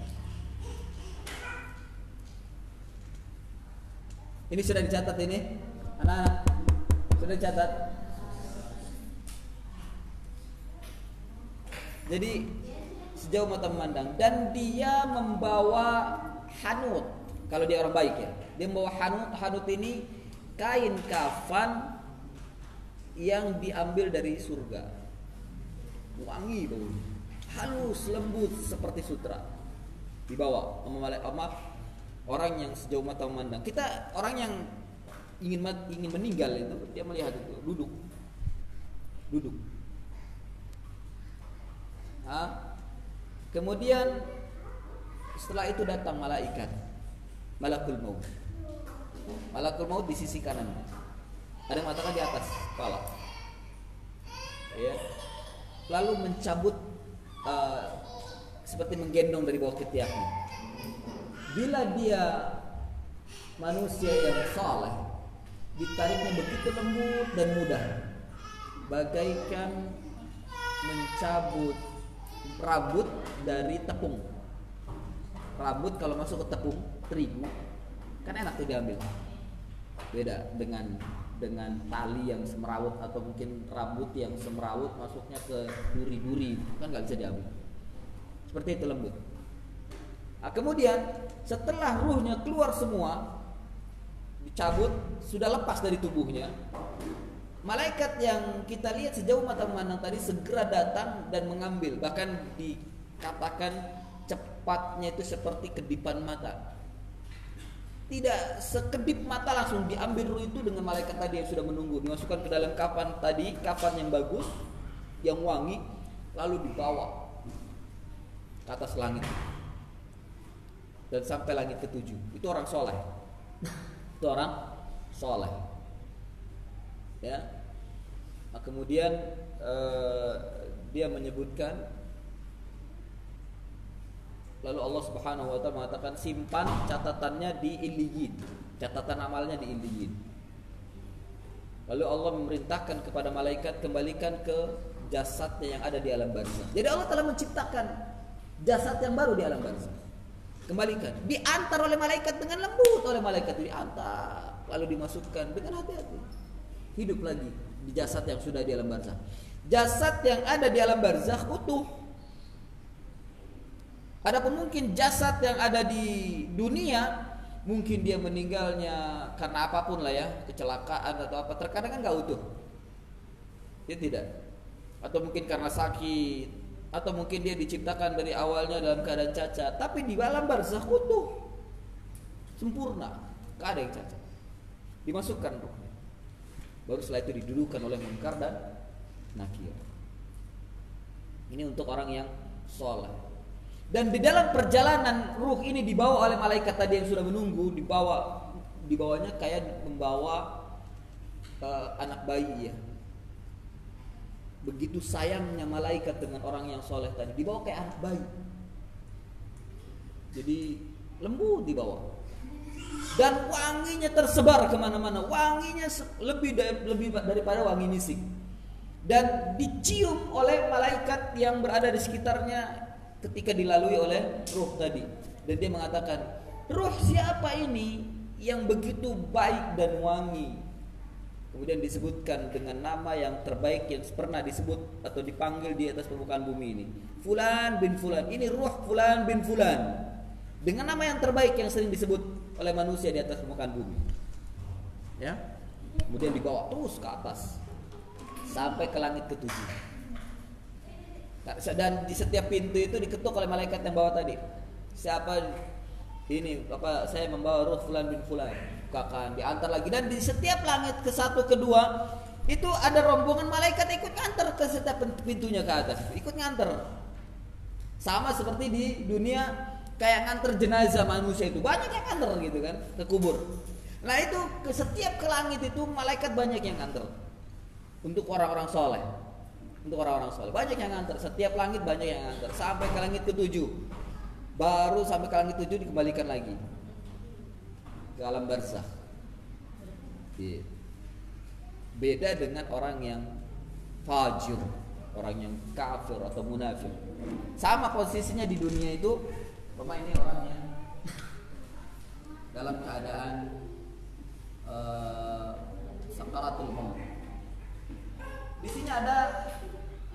Ini sudah dicatat ini? Anak-anak sudah dicatat? Jadi sejauh mata memandang, dan dia membawa hanut. Kalau dia orang baik ya, dia membawa hanut. Hanut ini kain kafan yang diambil dari surga, wangi baunya, halus lembut seperti sutra, dibawa sama orang yang sejauh mata memandang. Kita orang yang ingin meninggal itu, dia melihat itu duduk. Kemudian setelah itu datang malakul maut. Malakul maut di sisi kanan. Ada yang mengatakan di atas kepala. Ya. Lalu mencabut seperti menggendong dari bawah ketiaknya. Bila dia manusia yang saleh, ditariknya begitu lembut dan mudah, bagaikan mencabut rambut dari tepung. Rambut kalau masuk ke tepung terigu kan enak tuh diambil. Beda dengan tali yang semerawut atau mungkin rambut yang semerawut masuknya ke duri-duri, kan nggak bisa diambil. Seperti itu lembut. Nah, kemudian setelah ruhnya keluar semua, dicabut, sudah lepas dari tubuhnya, malaikat yang kita lihat sejauh mata memandang tadi segera datang dan mengambil. Bahkan dikatakan cepatnya itu seperti kedipan mata. Tidak sekedip mata langsung diambil ruh itu dengan malaikat tadi yang sudah menunggu, dimasukkan ke dalam kafan tadi, kafan yang bagus, yang wangi, lalu dibawa ke atas langit dan sampai langit ke-7. Itu orang soleh. Itu orang soleh. Ya. Nah, kemudian dia menyebutkan, lalu Allah Subhanahu wa taala mengatakan simpan catatannya di Illiyin, catatan amalnya di Illiyin. Lalu Allah memerintahkan kepada malaikat kembalikan ke jasadnya yang ada di alam barzakh. Jadi Allah telah menciptakan jasad yang baru di alam barzakh. Kembalikan, diantar oleh malaikat dengan lembut, oleh malaikat diantar, lalu dimasukkan dengan hati-hati. Hidup lagi di jasad yang sudah di alam barzakh. Jasad yang ada di alam barzakh utuh. Adapun mungkin jasad yang ada di dunia, mungkin dia meninggalnya karena apapun lah ya, kecelakaan atau apa, terkadang kan nggak utuh, dia tidak, atau mungkin karena sakit, atau mungkin dia diciptakan dari awalnya dalam keadaan cacat, tapi di alam barzakh utuh, sempurna, nggak ada yang cacat, dimasukkan ruhnya, baru setelah itu didudukan oleh Munkar dan Nakir. Ini untuk orang yang soleh. Dan di dalam perjalanan ruh ini dibawa oleh malaikat tadi yang sudah menunggu, dibawanya kayak membawa anak bayi ya. Begitu sayangnya malaikat dengan orang yang soleh tadi, dibawa kayak anak bayi. Jadi lembut dibawa. Dan wanginya tersebar kemana-mana. Wanginya lebih daripada wangi misik. Dan dicium oleh malaikat yang berada di sekitarnya ketika dilalui oleh ruh tadi. Dan dia mengatakan, ruh siapa ini yang begitu baik dan wangi? Kemudian disebutkan dengan nama yang terbaik yang pernah disebut atau dipanggil di atas permukaan bumi ini, Fulan bin Fulan. Ini ruh Fulan bin Fulan, dengan nama yang terbaik yang sering disebut oleh manusia di atas permukaan bumi. Ya. Kemudian dibawa terus ke atas sampai ke langit ke-7. Dan di setiap pintu itu diketuk oleh malaikat yang bawa tadi. Siapa ini? Apa saya membawa ruh Fulan bin Fulan. Bukakan, diantar lagi. Dan di setiap langit ke-1, ke-2 itu ada rombongan malaikat ikut nganter ke setiap pintunya ke atas. Ikut nganter. Sama seperti di dunia kayak nganter jenazah manusia itu. Banyak yang nganter gitu kan ke kubur. Nah itu ke setiap ke langit itu malaikat banyak yang nganter. Untuk orang-orang soleh. Untuk orang-orang soleh banyak yang nganter, setiap langit banyak yang nganter sampai ke langit ke-7. Baru sampai ke langit 7 dikembalikan lagi ke alam barzakh. Beda dengan orang yang fajir, orang yang kafir atau munafik. Sama posisinya di dunia itu, pemain ini orang yang dalam keadaan sakaratul maut. Di sini ada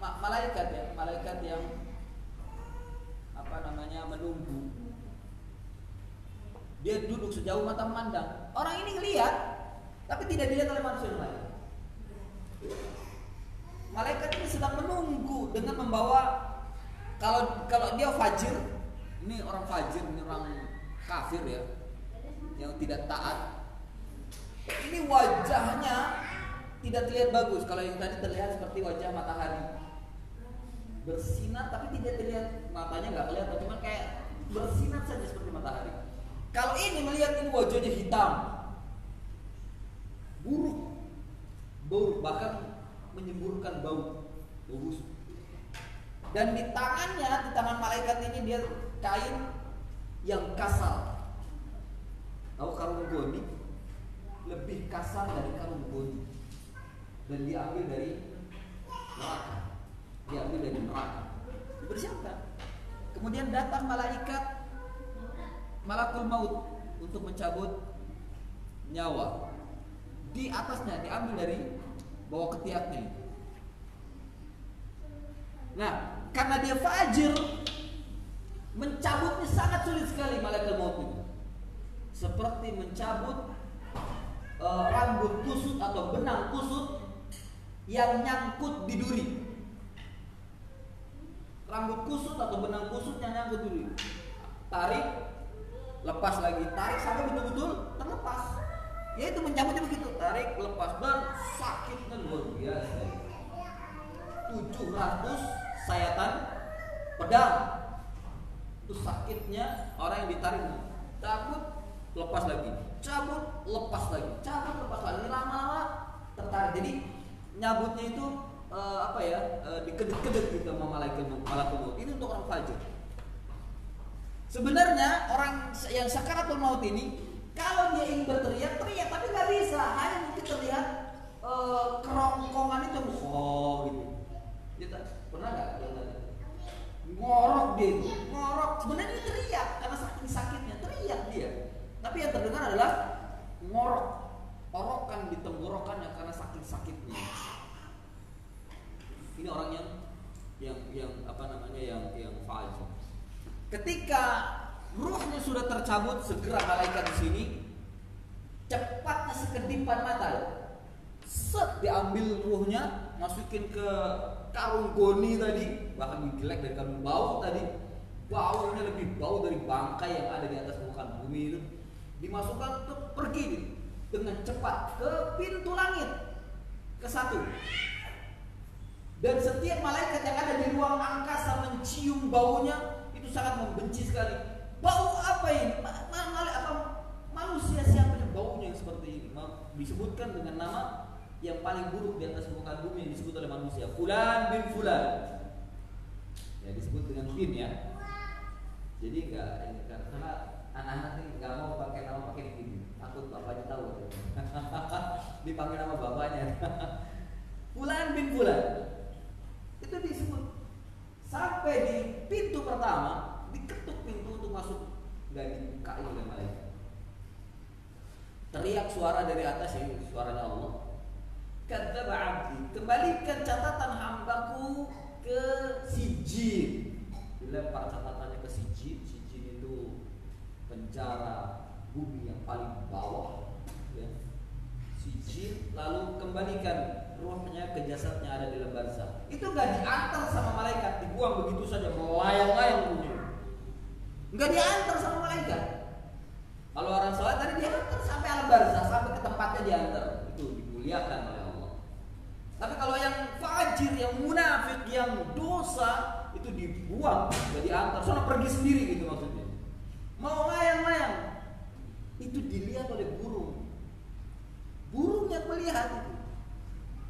malaikat ya, malaikat yang menunggu. Dia duduk sejauh mata memandang. Orang ini ngelihat, tapi tidak dilihat oleh manusia yang lain. Malaikat ini sedang menunggu dengan membawa, kalau dia fajir, ini orang fajir, ini orang kafir ya, yang tidak taat. Ini wajahnya tidak terlihat bagus. Kalau yang tadi terlihat seperti wajah matahari, bersinar tapi tidak terlihat, matanya nggak kelihatan, cuma kayak bersinar saja seperti matahari. Kalau ini melihat ini wajahnya hitam, buruk, bahkan menyemburkan bau busuk. Dan di tangannya, di tangan malaikat ini dia kain yang kasar. Tahu karung goni? Lebih kasar dari karung goni. Dan diambil dari neraka. Dipersiapkan. Kemudian datang malakul maut untuk mencabut nyawa. Di atasnya diambil dari bawah ketiaknya. Nah, karena dia fajir, Mencabutnya sangat sulit sekali malaikat maut itu. Seperti mencabut rambut kusut atau benang kusut yang nyangkut di duri. Rambut kusut atau benang kusut yang nyangkut di duri. Tarik, lepas lagi, tarik sampai betul-betul terlepas. Ya itu mencabutnya begitu, tarik, lepas, dan sakitnya luar biasa. 700 sayatan pedang. Itu sakitnya orang yang ditarik. Cabut, lepas lagi, cabut, lepas lagi, cabut, lepas lagi. Lama-lama tertarik. Jadi nyabutnya itu dikedet-kedet gitu sama malaikat maut. Ini untuk orang fajir. Sebenarnya orang yang sakaratul maut ini, kalau dia ingin berteriak, teriak, tapi nggak bisa. Hanya mungkin terlihat kerongkongan itu, gitu. Kita pernah nggak? Ngorok dia itu, ngorok. Sebenarnya dia teriak karena saking sakitnya, teriak dia. Tapi yang terdengar adalah ngorok, orokan di tenggorokannya karena saking sakitnya. Ini orang yang fajir. Ketika ruhnya sudah tercabut, segera malaikat di sini cepatnya sekedipan mata, set diambil ruhnya, masukin ke karung goni tadi, bahkan digelek dari karung bau tadi, baunya lebih bau dari bangkai yang ada di atas muka bumi itu, dimasukkan pergi dengan cepat ke pintu langit ke-1. Dan setiap malaikat yang ada di ruang angkasa mencium baunya itu sangat membenci sekali. Bau apa ini? Manusia siapa yang baunya yang seperti ini? Disebutkan dengan nama yang paling buruk di atas muka bumi yang disebut oleh manusia, Fulan bin Fulan. Ya, disebut dengan bin ya. Jadi karena anak-anak ini nggak mau pakai nama pakai bin, takut bapaknya tahu. Dipanggil nama bapaknya. Fulan bin Fulan. Itu disebut sampai di pintu pertama, diketuk pintu untuk masuk, nggak dibukain oleh malaikat. Teriak suara dari atas, ya suaranya Allah. Kadzdzaba 'abdi, kembalikan catatan hambaku ke Sijjin. Dilempar catatannya ke Sijjin. Sijjin itu penjara bumi yang paling bawah, ya. Sijjin, lalu kembalikan ruhnya ke jasadnya ada di dalam barzakh. Itu gak diantar sama malaikat, dibuang begitu saja, melayang-layang ruhnya. Gak diantar sama malaikat. Kalau orang sholat tadi diantar sampai alam barzakh, sampai ke tempatnya diantar. Itu dimuliakan oleh Allah. Tapi kalau yang fajir, yang munafik, yang dosa, itu dibuang, gak diantar, soalnya pergi sendiri gitu maksudnya. Mau layang-layang, itu dilihat oleh burung. Burung yang melihat itu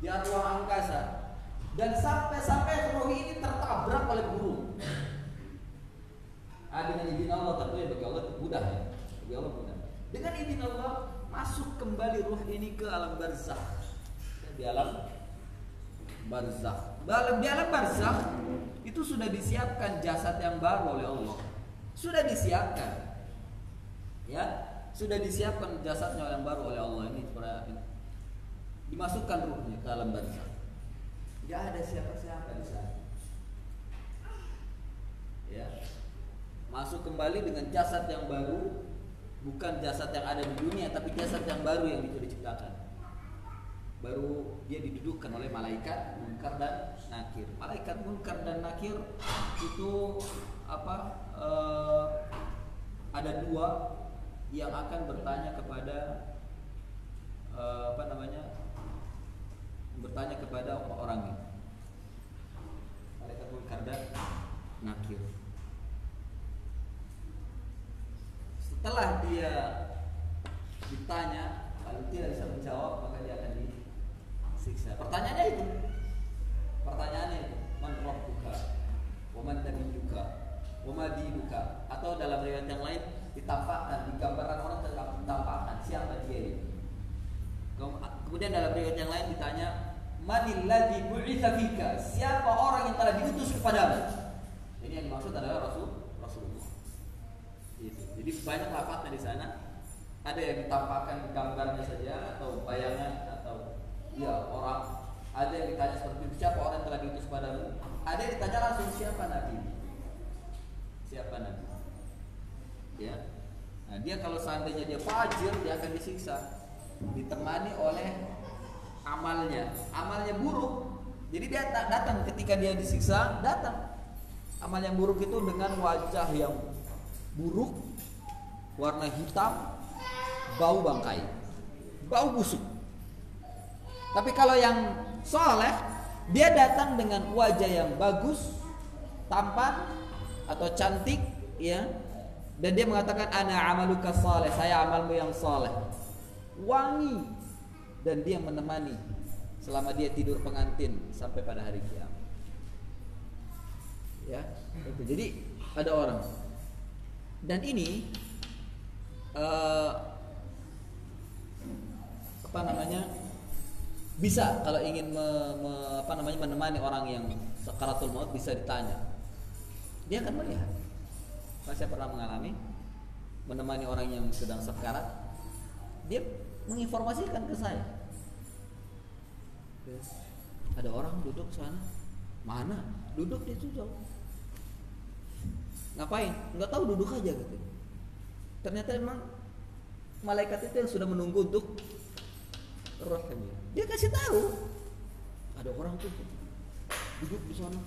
di ruang angkasa, dan sampai ruh ini tertabrak oleh burung. Dengan izin Allah, tentunya bagi Allah itu mudah ya. Bagi Allah mudah. Dengan izin Allah masuk kembali ruh ini ke alam barzakh. Di alam barzakh. Di alam barzakh itu sudah disiapkan jasad yang baru oleh Allah. Sudah disiapkan. Ya, sudah disiapkan jasadnya yang baru oleh Allah ini. Dimasukkan ruhnya ke alam barzakh. Gak ada siapa-siapa di sana. Ya. Masuk kembali dengan jasad yang baru, bukan jasad yang ada di dunia, tapi jasad yang baru yang diciptakan. Baru dia didudukkan oleh malaikat Munkar dan Nakir. Malaikat Munkar dan Nakir itu ada 2 yang akan bertanya kepada bertanya kepada orang ini. Malaikat Munkar dan Nakir. Setelah dia ditanya, lalu tidak bisa menjawab, maka dia akan disiksa. Pertanyaannya itu, man rabbuka, wa man nabiyuka, wa ma dinuka. Atau dalam riwayat yang lain ditampakkan, digambarkan orang ditampakkan siapa dia ini. Kemudian dalam riwayat yang lain ditanya, manil ladzi bu'itsa fika, siapa orang yang telah diutus kepadamu. Ini yang dimaksud adalah Rasulullah. Itu. Jadi banyak lafaznya di sana. Ada yang ditampakkan gambarnya saja atau bayangan atau ya orang. Ada yang ditanya seperti itu, siapa orang yang telah diutus kepadamu. Ada yang ditanya langsung siapa nabi. Siapa Nabi? Ya. Nah, dia kalau seandainya dia fajir, dia akan disiksa, ditemani oleh amalnya buruk. Jadi dia datang ketika dia disiksa, datang amal yang buruk itu dengan wajah yang buruk, warna hitam, bau bangkai, bau busuk. Tapi kalau yang soleh, dia datang dengan wajah yang bagus, tampan atau cantik, ya. Dan dia mengatakan ana amaluka saleh, saya amalmu yang saleh. Wangi, dan dia menemani selama dia tidur pengantin sampai pada hari kiamat. Ya, itu. Jadi ada orang. Dan ini bisa kalau ingin menemani orang yang sakaratul maut, bisa ditanya. Dia akan melihat. Saya pernah mengalami menemani orang yang sedang sekarat. Dia menginformasikan ke saya. Ada orang duduk sana. Mana? Duduk di situ. Ngapain? Enggak tahu, duduk aja gitu. Ternyata memang malaikat itu yang sudah menunggu untuk rohnya. Dia kasih tahu. Ada orang tuh duduk di sana.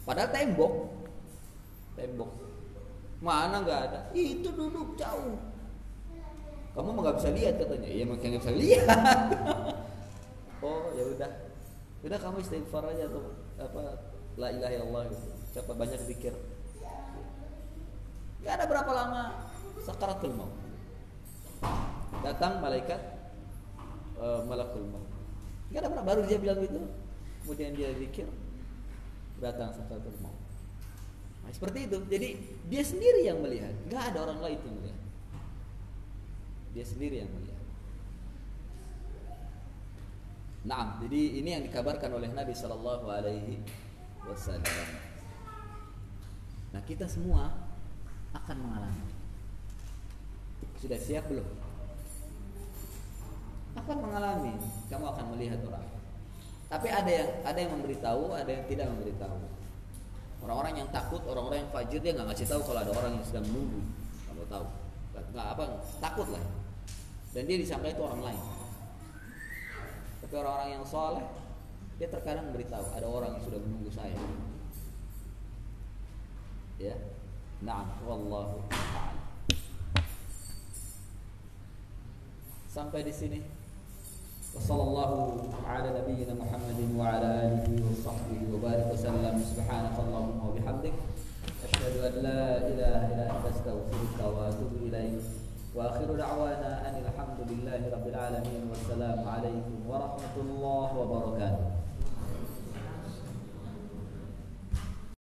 Padahal tembok. Mana nggak ada? Itu duduk jauh. Kamu nggak bisa lihat katanya. Iya, makanya nggak bisa lihat. Oh ya udah kamu istighfar aja tuh, la ilaha illallah gitu. Siapa banyak zikir. Gak ada berapa lama sakaratul maut. Datang malaikat malakul maut. Gak ada berapa, baru dia bilang gitu. Kemudian dia zikir, datang sakaratul maut. Nah, seperti itu. Jadi dia sendiri yang melihat, gak ada orang lain yang melihat. Dia sendiri yang melihat. Nah, jadi ini yang dikabarkan oleh Nabi Sallallahu Alaihi Wasallam. Nah, kita semua akan mengalami. Sudah siap belum? Akan mengalami. Kamu akan melihat orang. Tapi ada yang memberitahu, ada yang tidak memberitahu. Orang-orang yang takut, orang-orang yang fajir, dia nggak ngasih tahu kalau ada orang yang sedang menunggu. Kamu tahu? Takut lah. Dan dia disangka itu orang lain. Tapi orang-orang yang soleh, dia terkadang memberitahu ada orang yang sudah menunggu saya. Ya, na'am, wallahu a'lam. Sampai di sini. Wassallallahu ala nabiyyina Muhammadin wa ala alihi wa sahbihi wa barik wa sallam. Subhanakallahumma wa bihamdik, asyhadu an la ilaha illa anta, astaghfiruka wa atubu ilaik. Wa akhiru da'wana anil hamdulillahi rabbil alamin. Wassalamu alaikum warahmatullahi wabarakatuh.